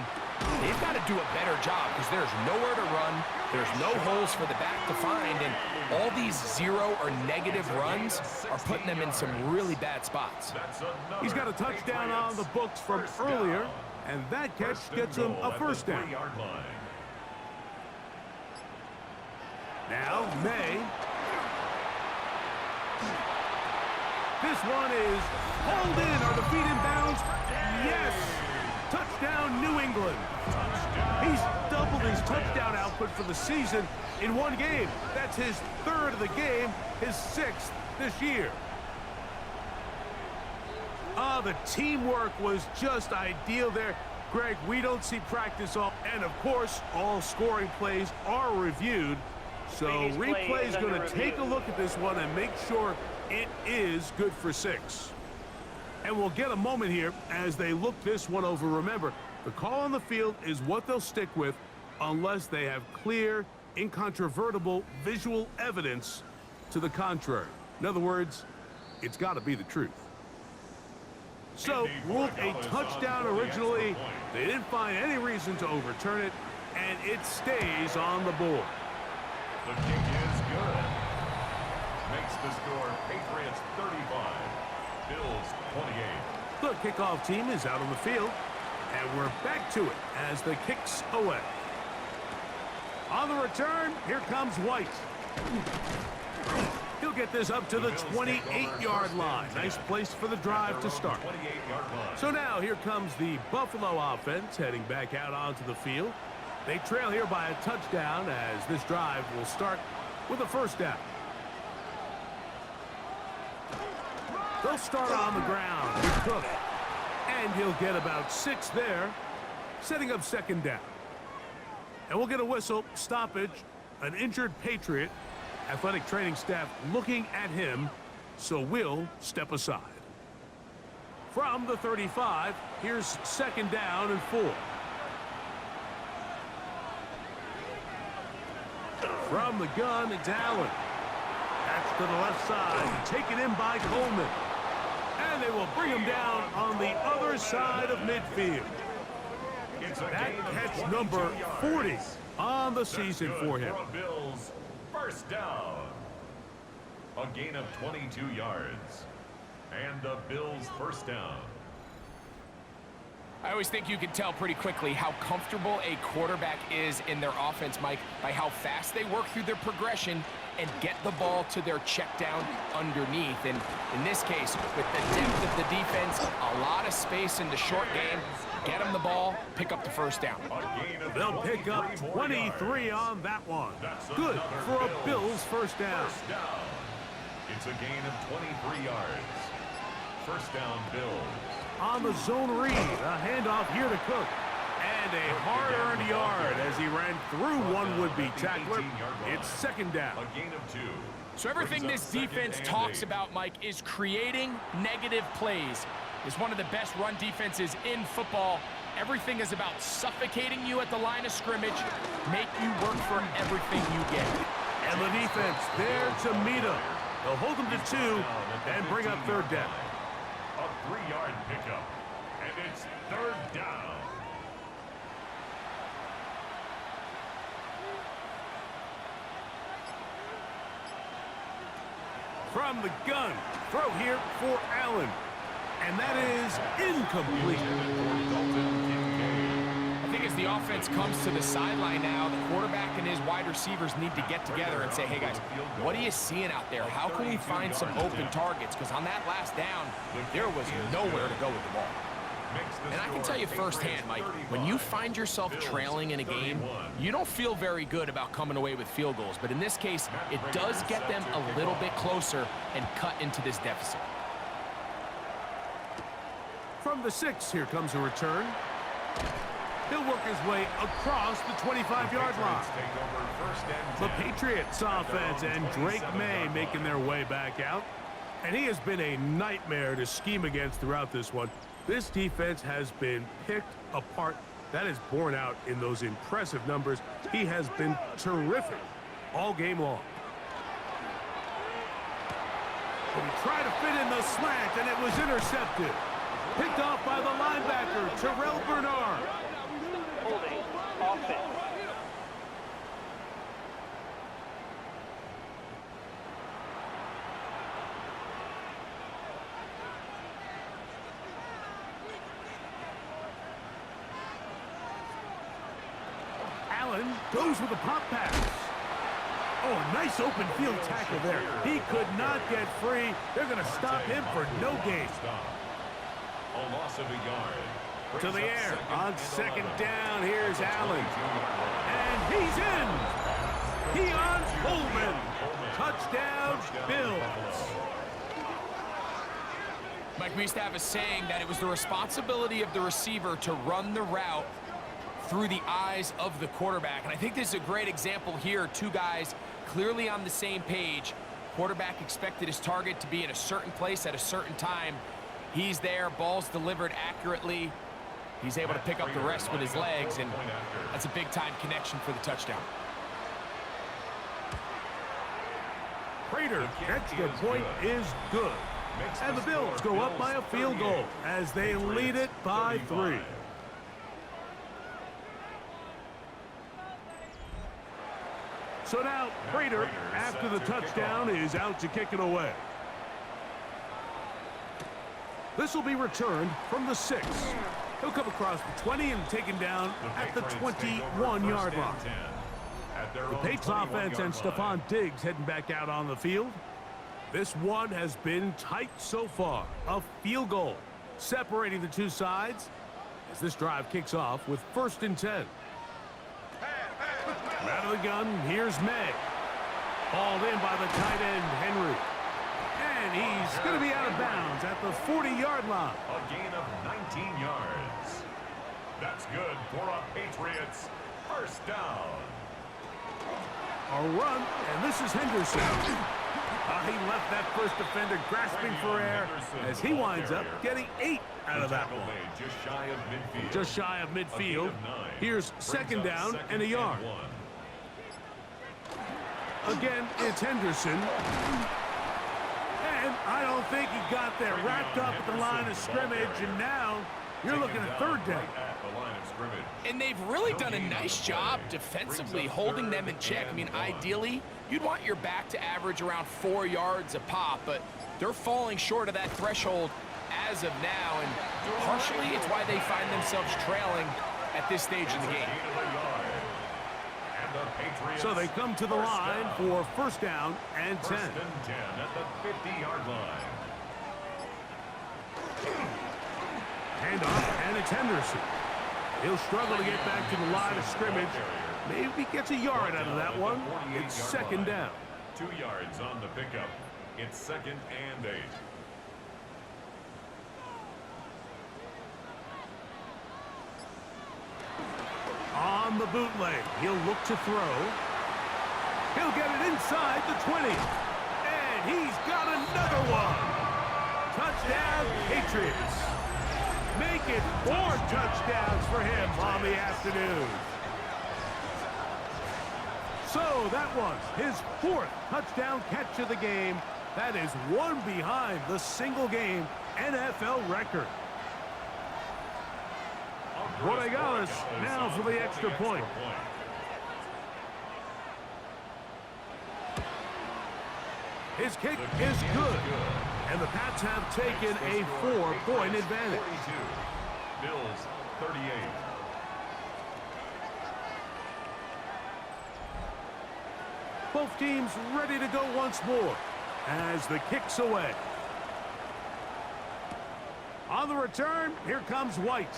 they've got to do a better job because there's nowhere to run, there's no holes for the back to find, and all these zero or negative runs are putting them in some really bad spots. He's got a touchdown on the books from earlier, and that catch gets him a first down. Now, May. This one is hauled in. Are the feet in bounds? Yes! Touchdown, New England. He's doubled his touchdown output for the season in one game. That's his third of the game, his 6th this year. The teamwork was just ideal there. Greg, we don't see practice all, and of course, all scoring plays are reviewed. So replay's going to take a look at this one and make sure it is good for 6. And we'll get a moment here as they look this one over. Remember, the call on the field is what they'll stick with unless they have clear, incontrovertible visual evidence to the contrary. In other words, it's got to be the truth. So, ruled a touchdown originally. They didn't find any reason to overturn it, and it stays on the board. The kick is good. Makes the score Patriots 35, Bills 28. The kickoff team is out on the field, and we're back to it as the kick's away. On the return, here comes White. He'll get this up to the 28-yard line. Nice place for the drive to start. So now here comes the Buffalo offense heading back out onto the field. They trail here by a touchdown as this drive will start with a first down. They'll start on the ground with Cook. And he'll get about 6 there, setting up second down. And we'll get a whistle, stoppage, an injured Patriot. Athletic training staff looking at him, so we'll step aside. From the 35, here's second down and 4. From the gun, it's Allen. That's to the left side, taken in by Coleman. And they will bring him down on the other side of midfield. That catch number 40 on the season for him. Bills first down. A gain of 22 yards. And the Bills first down. I always think you can tell pretty quickly how comfortable a quarterback is in their offense, Mike, by how fast they work through their progression and get the ball to their check down underneath. And in this case, with the depth of the defense, a lot of space in the short game, get them the ball, pick up the first down. They'll pick up 23 on that one. Good for a Bills first down. It's a gain of 23 yards. First down, Bills. On the zone read, a handoff here to Cook. And a hard-earned yard as he ran through one would-be tackler. It's second down. A gain of 2. So everything this defense talks about, Mike, is creating negative plays. It's one of the best run defenses in football. Everything is about suffocating you at the line of scrimmage, make you work for everything you get. And the defense there to meet him. They'll hold him to 2 and bring up third down. A 3-yard pickup, and it's third down. From the gun, throw here for Allen. And that is incomplete. I think as the offense comes to the sideline now, the quarterback and his wide receivers need to get together and say, hey guys, what are you seeing out there? How can we find some open targets? Because on that last down, there was nowhere to go with the ball. And I can tell you firsthand, Mike, when you find yourself trailing in a game, you don't feel very good about coming away with field goals. But in this case, it does get them a little bit closer and cut into this deficit. From the 6, here comes a return. He'll work his way across the 25-yard line. The Patriots offense and Drake May making their way back out. And he has been a nightmare to scheme against throughout this one. This defense has been picked apart. That is borne out in those impressive numbers. He has been terrific all game long. But he tried to fit in the slant, and it was intercepted. Picked off by the linebacker, Terrell Bernard. Holding offense. Allen goes with a pop pass. Oh, a nice open field tackle there. He could not get free. They're going to stop him for no gain. A loss of a yard. To the air on second down. Here's Allen. And he's in. Keon Coleman. Touchdown, Bills. Mike, we used to have a saying that it was the responsibility of the receiver to run the route through the eyes of the quarterback. And I think this is a great example here. Two guys clearly on the same page. Quarterback expected his target to be in a certain place at a certain time. He's there, ball's delivered accurately. He's able to pick up the rest with his legs, and that's a big-time connection for the touchdown. Prater, extra point is good. And the Bills go up by a field goal as they lead it by 3. So now, Prater, after the touchdown, is out to kick it away. This will be returned from the 6. He'll come across the 20 and taken down at the 21-yard line. The Patriots offense and Stephon Diggs heading back out on the field. This one has been tight so far. A field goal separating the two sides as this drive kicks off with 1st and 10. Out of the gun, here's May. Hauled in by the tight end, Henry. And he's going to be out of bounds at the 40-yard line. A gain of 19 yards. That's good for a Patriots 1st down. A run, and this is Henderson. He left that first defender grasping for air as he winds up getting 8 out of that one. Just shy of midfield. Here's 2nd down and a yard. Again, it's Henderson. And I don't think he got there. Wrapped up at the line of scrimmage, and now you're looking at 3rd down. And they've really done a nice job defensively holding them in check. I mean, ideally, you'd want your back to average around 4 yards a pop, but they're falling short of that threshold as of now, and partially it's why they find themselves trailing at this stage in the game. So they come to the line for 1st down and 10. 1st and 10 at the 50-yard line. Handoff, and it's Henderson. He'll struggle to get back to the line of scrimmage. Maybe gets a yard out of that one. It's 2nd down. 2 yards on the pickup. It's 2nd and 8. On the bootleg, he'll look to throw. He'll get it inside the 20. And he's got another one. Touchdown, Patriots. Make it 4 touchdowns for him on the afternoon. So that was his 4th touchdown catch of the game. That is one behind the single-game NFL record. Borregales now for the extra point. His kick is good. And the Pats have taken a 4-point advantage. 42. Bills 38. Both teams ready to go once more as the kick's away. On the return, here comes White.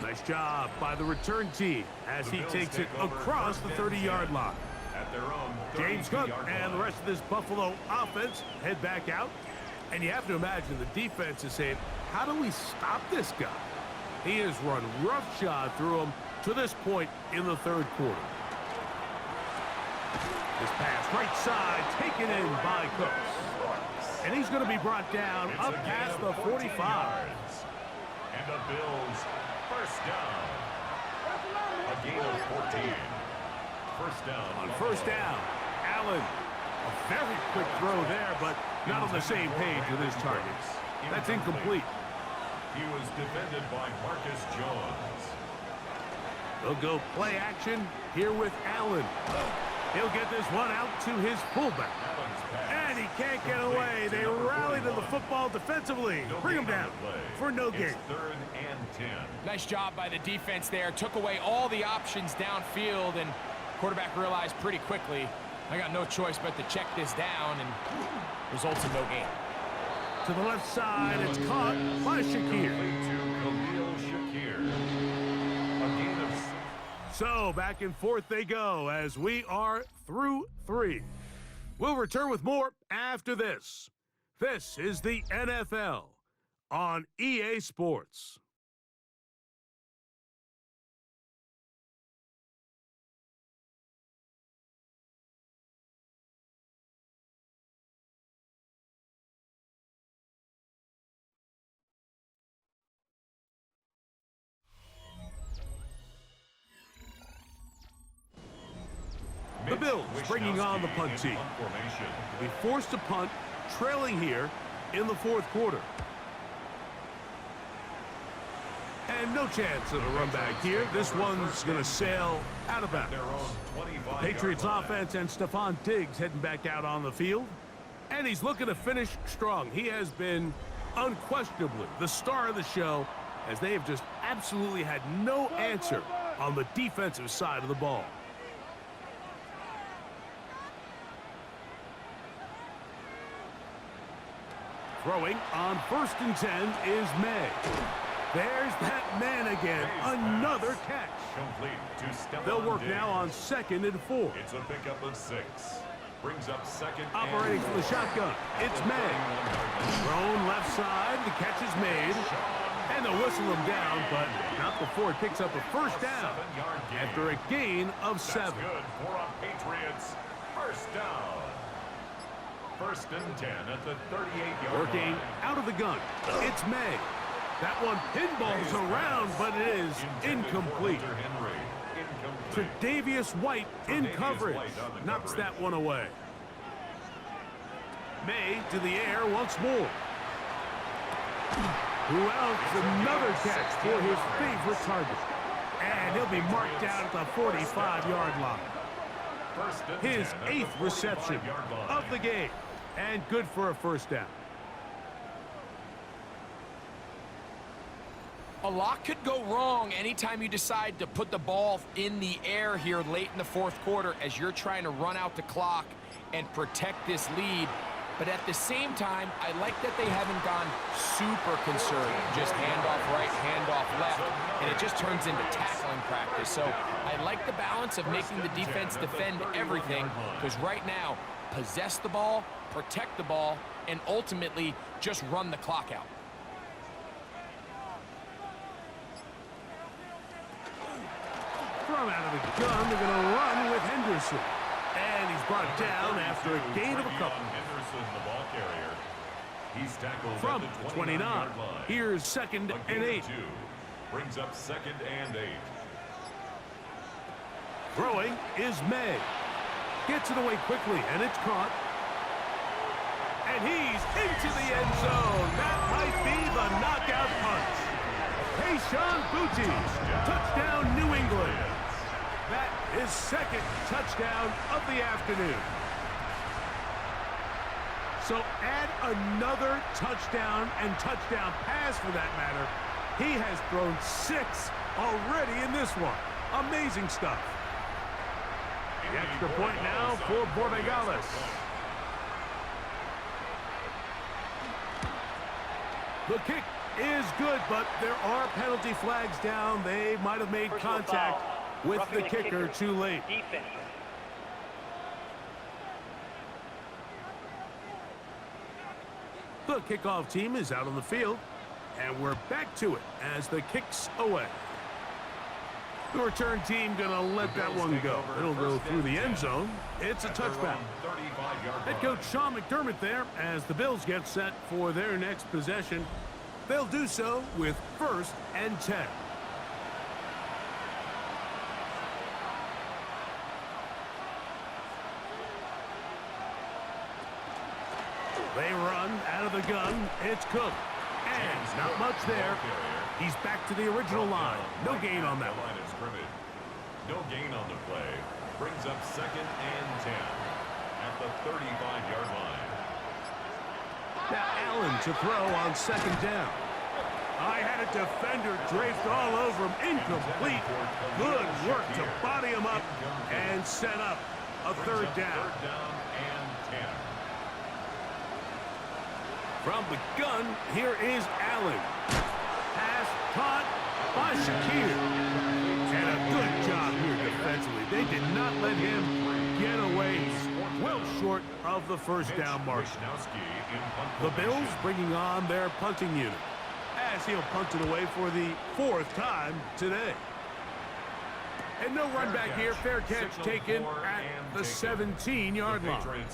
Nice job by the return team as he takes it across the 30-yard line. At their own James Cook and the rest of this Buffalo offense head back out. And you have to imagine the defense is saying, how do we stop this guy? He has run roughshod through him to this point in the third quarter. This pass right side taken in by Cooks. And he's going to be brought down up past the 45. And the Bills first down. A gain of 14. First down. On first down, Allen. A very quick throw there, but not on the same page with his targets. That's incomplete. He was defended by Marcus Jones. They'll go play action here with Allen. He'll get this one out to his fullback. And he can't get away. They rally to the football defensively. Bring him down for no gain. It's 3rd and 10. Nice job by the defense there. Took away all the options downfield, and quarterback realized pretty quickly, I got no choice but to check this down, and results in no gain. To the left side, it's caught by Shakir. To Khalil Shakir. A gain of 6. So back and forth they go as we are through 3. We'll return with more after this. This is the NFL on EA Sports. The Bills bringing on the punt team. They'll be forced to punt, trailing here in the fourth quarter. And no chance of a run back here. This one's going to sail out of bounds. The Patriots offense and Stephon Diggs heading back out on the field. And he's looking to finish strong. He has been unquestionably the star of the show, as they have just absolutely had no answer on the defensive side of the ball. Throwing on 1st and 10 is May. There's that man again. Another catch. They'll work now on 2nd and 4. It's a pickup of 6. Brings up 2nd. Operating from the shotgun. It's May. Thrown left side. The catch is made. And they'll whistle him down, but not before it picks up a first down after a gain of 7. That's good for a Patriots first down. 1st and 10 at the 38-yard line. Working out of the gun. It's May. That one pinballs around, but it is incomplete. Tre'Davious White in coverage. Knocks that one away. May to the air once more. Who else? Another catch for his favorite target. And he'll be marked down at the 45-yard line. His 8th reception of the game. And good for a first down. A lot could go wrong anytime you decide to put the ball in the air here late in the fourth quarter as you're trying to run out the clock and protect this lead. But at the same time, I like that they haven't gone super conservative. Just handoff right, handoff left, and it just turns into tackling practice. So I like the balance of making the defense defend everything, because right now, possess the ball, protect the ball, and ultimately just run the clock out. Thrown out of the gun, they're going to run with Henderson. And he's brought down after a gain of a couple. Henderson, the ball carrier. He's tackled From at the the 29. 29-yard line. Here's 2nd and 8. Brings up 2nd and 8. Throwing is May. Gets it away quickly, and it's caught. And he's into the end zone. That might be the knockout punch. Tayshaun Boutte, touchdown New England. That is 2nd touchdown of the afternoon. So add another touchdown and touchdown pass for that matter. He has thrown 6 already in this one. Amazing stuff. The extra point now for Borregales. The kick is good, but there are penalty flags down. They might have made contact with the kicker too late. Defense. The kickoff team is out on the field, and we're back to it as the kick's away. The return team gonna let that one go. It'll go through the end zone. It's a touchback. Head coach Sean McDermott there as the Bills get set for their next possession. They'll do so with 1st and 10. They run out of the gun. It's Cook. And not much there. He's back to the original line. No gain on that one. No gain on the play. Brings up 2nd and 10 at the 35-yard line. Now Allen to throw on 2nd down. I had a defender draped all over him. Incomplete. Good work to body him up and set up a 3rd down. 3rd down and 10. From the gun, here is Allen. Pass caught by Shakir. And a good job here defensively. They did not let him get away. He's well short of the 1st down mark. The Bills bringing on their punting unit as he'll punt it away for the 4th time today. And no run back here. Fair catch taken at the 17-yard line.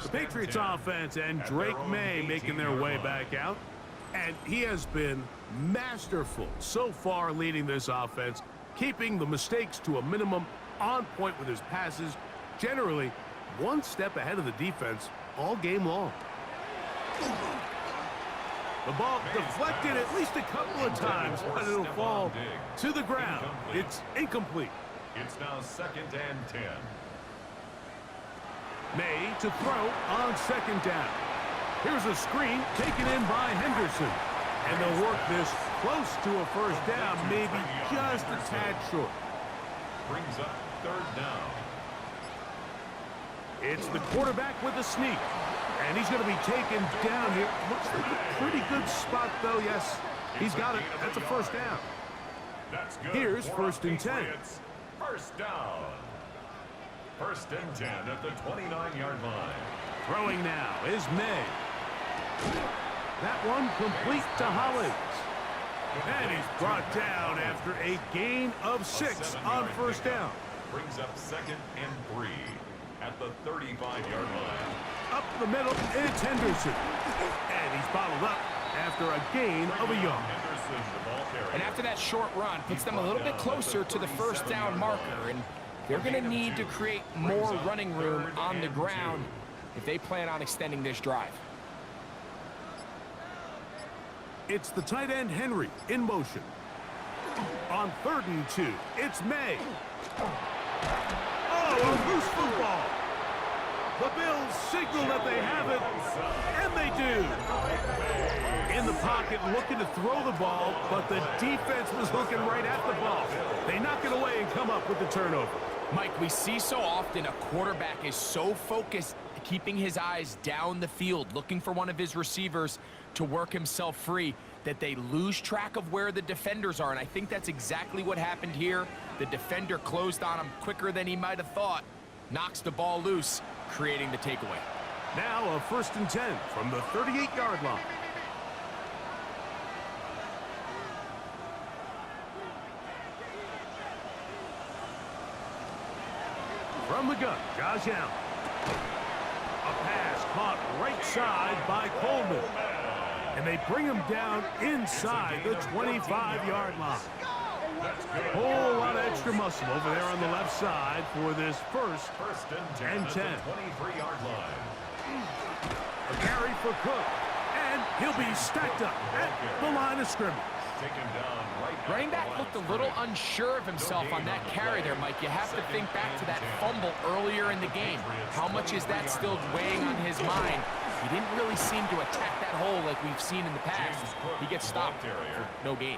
The Patriots offense and Drake May making their way back out. And he has been masterful so far leading this offense, keeping the mistakes to a minimum, on point with his passes, generally 1 step ahead of the defense all game long. The ball deflected at least a couple of times, but it'll fall to the ground. It's incomplete. It's now 2nd and 10. May to throw on 2nd down. Here's a screen taken in by Henderson. And they'll work this close to a 1st down, maybe just a tad short. Brings up 3rd down. It's the quarterback with a sneak. And he's going to be taken down here. Looks like a pretty good spot, though. Yes, he's got it. That's a 1st down. That's good. Here's 1st and 10. 1st down. 1st and 10 at the 29-yard line. Throwing now is May. That one complete to Hollins. And he's brought down after a gain of 6 on 1st down. Brings up 2nd and 3 at the 35-yard line. Up the middle, it's Henderson. And he's bottled up after a gain of a yard. And after that short run, puts them a little bit closer to the 1st down marker. And they're going to need to create more running room on the ground if they plan on extending this drive. It's the tight end Henry in motion. On 3rd and 2, it's May. Oh, a loose football. The Bills signal that they have it, and they do. In the pocket, looking to throw the ball, but the defense was looking right at the ball. They knock it away and come up with the turnover. Mike, we see so often a quarterback is so focused, keeping his eyes down the field, looking for one of his receivers to work himself free, that they lose track of where the defenders are. And I think that's exactly what happened here. The defender closed on him quicker than he might have thought, knocks the ball loose, creating the takeaway. Now a 1st and 10 from the 38-yard line. From the gun, Josh Allen. A pass caught right side by Coleman. And they bring him down inside the 25-yard line. Whole lot of extra muscle over there on the left side for this 1st and 10. 23-yard line. A carry for Cook. And he'll be stacked up at the line of scrimmage. Running back looked a little unsure of himself on that carry there, Mike. You have to think back to that fumble earlier in the game. How much is that still weighing on his mind? He didn't really seem to attack that hole like we've seen in the past. He gets stopped for no gain.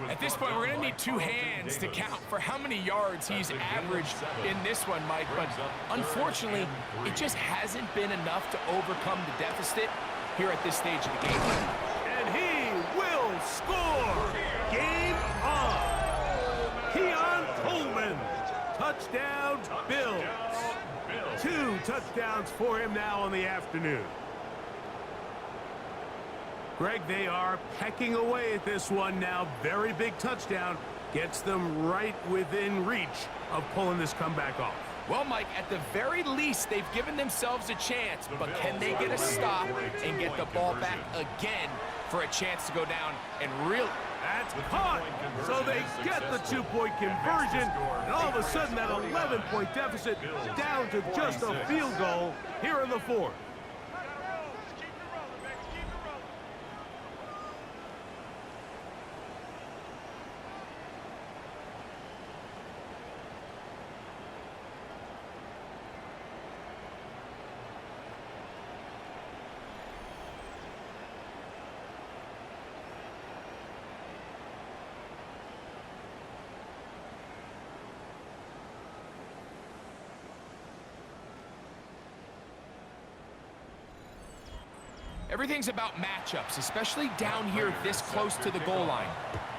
At this point, we're going to need two hands to count for how many yards he's averaged in this one, Mike. But unfortunately, it just hasn't been enough to overcome the deficit here at this stage of the game. And he will score! Game on! Keon Coleman! Touchdown, Bills! 2 touchdowns for him now in the afternoon. Greg, they are pecking away at this one now. Very big touchdown. Gets them right within reach of pulling this comeback off. Well, Mike, at the very least, they've given themselves a chance, but can they get a stop and get the ball back again for a chance to go down and really... That's caught, so they get the 2-point conversion, and all of a sudden that 11-point deficit down to just a field goal here in the fourth. Everything's about matchups, especially down here this close to the goal line.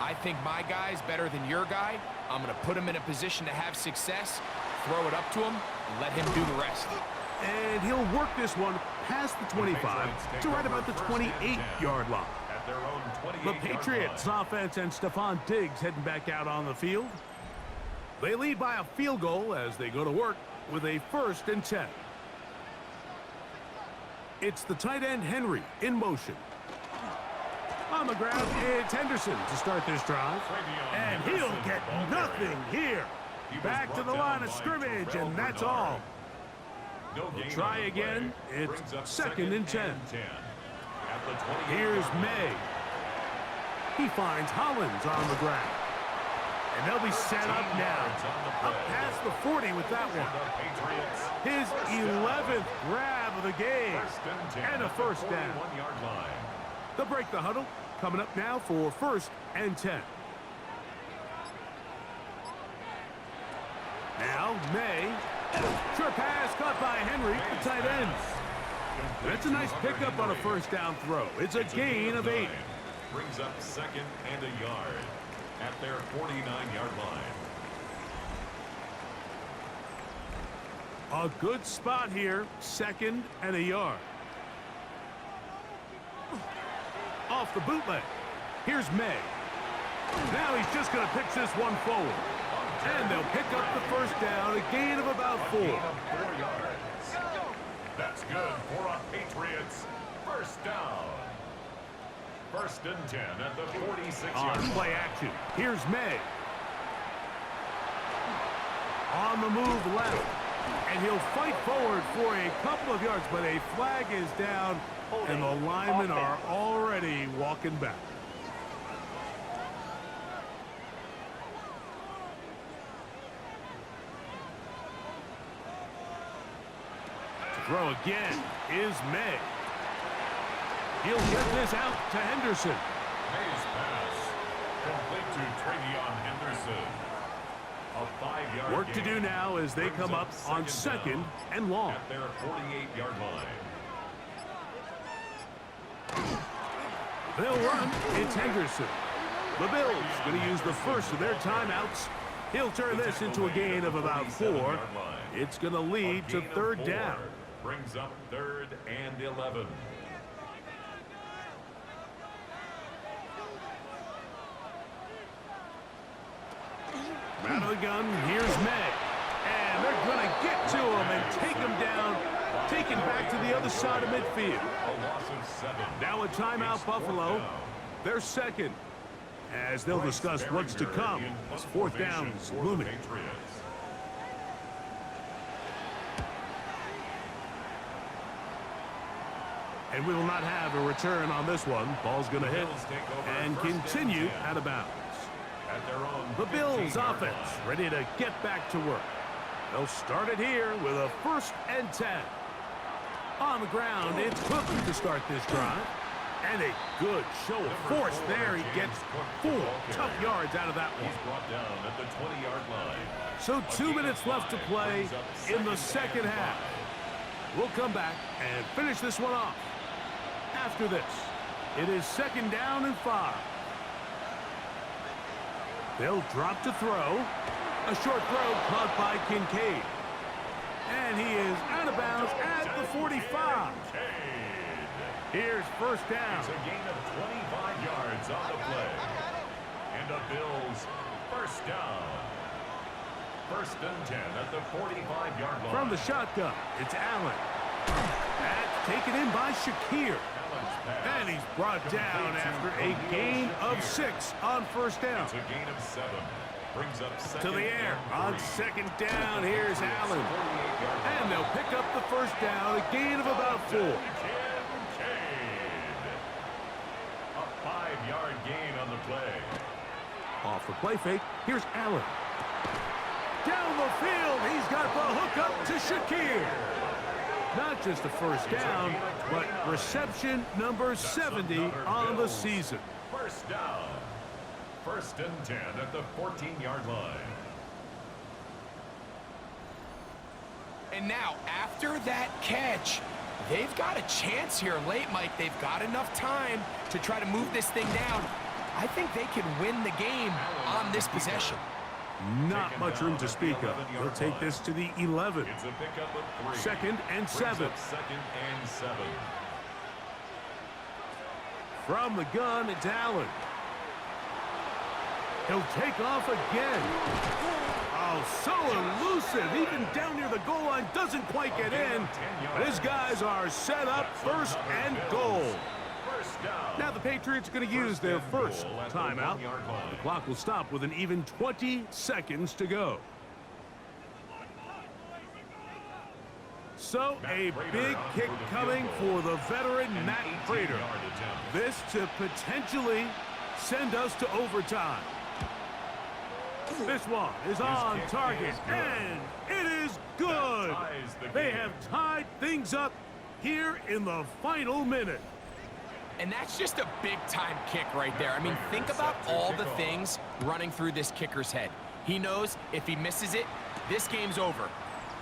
I think my guy's better than your guy. I'm going to put him in a position to have success, throw it up to him, and let him do the rest. And he'll work this one past the 25 to right about the 28-yard line. The Patriots offense and Stephon Diggs heading back out on the field. They lead by a field goal as they go to work with a 1st and 10. It's the tight end Henry in motion. On the ground, it's Henderson to start this drive. And he'll get nothing here. Back to the line of scrimmage, and that's all. They'll try again. It's 2nd and 10. Here's May. He finds Hollins on the ground. And they'll be set up now. Up past the 40 with that one. His 11th grab of the game. And a 1st down. They'll break the huddle. Coming up now for 1st and 10. Now, May. Sure pass caught by Henry, the tight end. That's a nice pickup on a 1st down throw. It's a gain of 8. Brings up 2nd and a yard at their 49-yard line. A good spot here, 2nd and a yard. Off the bootleg. Here's May. Now he's just going to pitch this one forward. And they'll pick up the 1st down, a gain of about 4. Gain of 4 yards. That's good for a Patriots 1st down. 1st and 10 at the 46-yard line. On play action. Here's May. On the move left. And he'll fight forward for a couple of yards, but a flag is down, and the linemen are already walking back. To throw again is May. He'll get this out to Henderson. May's pass complete to Travion Henderson. A 5-yard Work to do now as they come up on 2nd and long. At their 48-yard line. They'll run. It's Henderson. The Bills going to use the first of their timeouts. He'll turn this into a gain of about 4. It's going to lead to 3rd down. Brings up 3rd and 11. Out of the gun, here's May. And they're going to get to him and take him down, take him back to the other side of midfield. A loss of 7. Now a timeout, Buffalo. They're 2nd. As they'll discuss what's to come as 4th down's looming. And we will not have a return on this one. Ball's going to hit and continue out of bounds. The Bills offense ready to get back to work. They'll start it here with a 1st and 10. On the ground, it's Cookie to start this drive. And a good show of force there. He gets 4 tough yards out of that one. He's brought down at the 20-yard line. So 2 minutes left to play in the second half. We'll come back and finish this one off. After this, it is 2nd down and 5. They'll drop to throw. A short throw caught by Kincaid. And he is out of bounds at the 45. Here's 1st down. It's a gain of 25 yards on the play. And the Bills 1st down. 1st and 10 at the 45-yard line. From the shotgun, it's Allen. That's taken in by Shakir. And he's brought down after a gain of 6 on 1st down. It's a gain of 7. Brings up 2nd To the air on 2nd down. Here's Allen. And they'll pick up the 1st down, a gain of about 4. A 5-yard gain on the play. Off the play fake, here's Allen. Down the field, he's got the hook up to Shakir. Not just a 1st down, but reception number 70 on the season. 1st down. 1st and 10 at the 14-yard line. And now, after that catch, they've got a chance here late, Mike. They've got enough time to try to move this thing down. I think they can win the game on this possession. Not much room to speak of. They'll take this to the 11. It's a pickup of 3. 2nd and 7. 2nd and 7. From the gun, it's Allen. He'll take off again. Oh, so elusive. Even down near the goal line, doesn't quite get in. But his guys are set up 1st and goal. Now the Patriots are going to use their 1st timeout. The clock will stop with an even 20 seconds to go. So a big kick coming for the veteran Matt Prater. This to potentially send us to overtime. This one is on target, and it is good. They have tied things up here in the final minute. And that's just a big-time kick right there. I mean, think about all the things running through this kicker's head. He knows if he misses it, this game's over.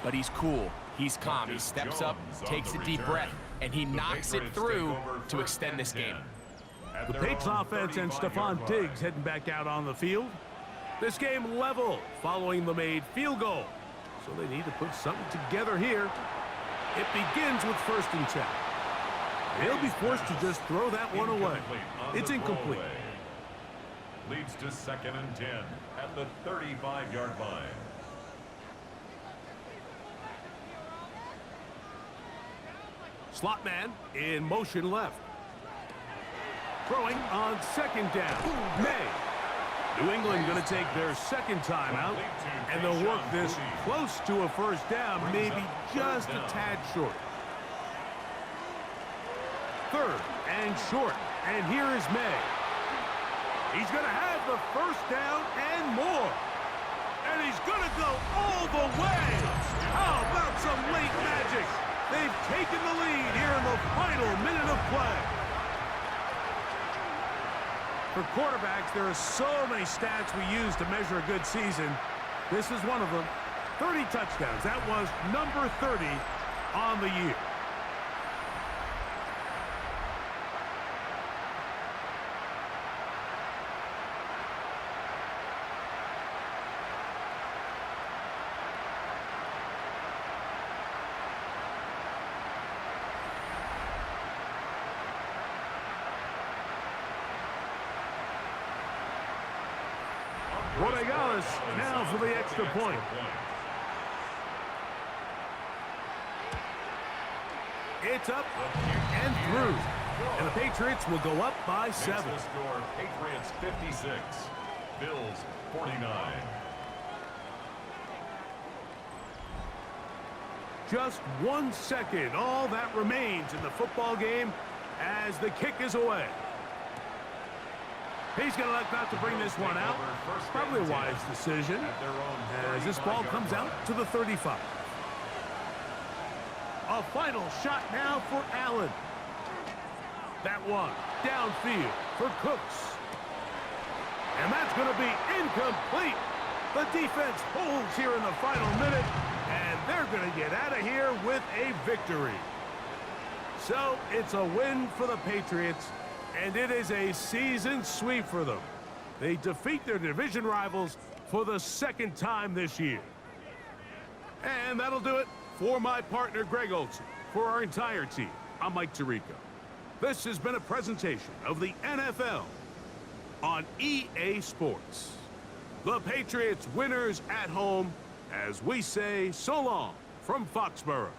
But he's cool. He's calm. He steps up, takes a deep breath, and he knocks it through to extend this game. The Patriots offense and Stephon Diggs heading back out on the field. This game level following the made field goal. So they need to put something together here. It begins with 1st and 10. They'll be forced to just throw that one away. It's incomplete. Leads to 2nd and 10 at the 35-yard line. Slot man in motion left. Throwing on 2nd down. May. New England going to take their 2nd timeout, and they'll work this close to a 1st down, maybe just a tad short. 3rd and short, and here is May. He's going to have the 1st down and more. And he's going to go all the way. How about some late magic? They've taken the lead here in the final minute of play. For quarterbacks, there are so many stats we use to measure a good season. This is one of them. 30 touchdowns. That was number 30 on the year. Rodriguez now for the extra point. It's up and through. And the Patriots will go up by 7. The score, Patriots 56, Bills 49. Just 1 second, all that remains in the football game as the kick is away. He's going to elect not to bring this one out. Probably a wise decision as this ball comes out to the 35. A final shot now for Allen. That one downfield for Cooks. And that's going to be incomplete. The defense holds here in the final minute, and they're going to get out of here with a victory. So it's a win for the Patriots, and it is a season sweep for them. They defeat their division rivals for the second time this year. And that'll do it for my partner, Greg Olson. For our entire team, I'm Mike Tirico. This has been a presentation of the NFL on EA Sports. The Patriots winners at home, as we say so long from Foxborough.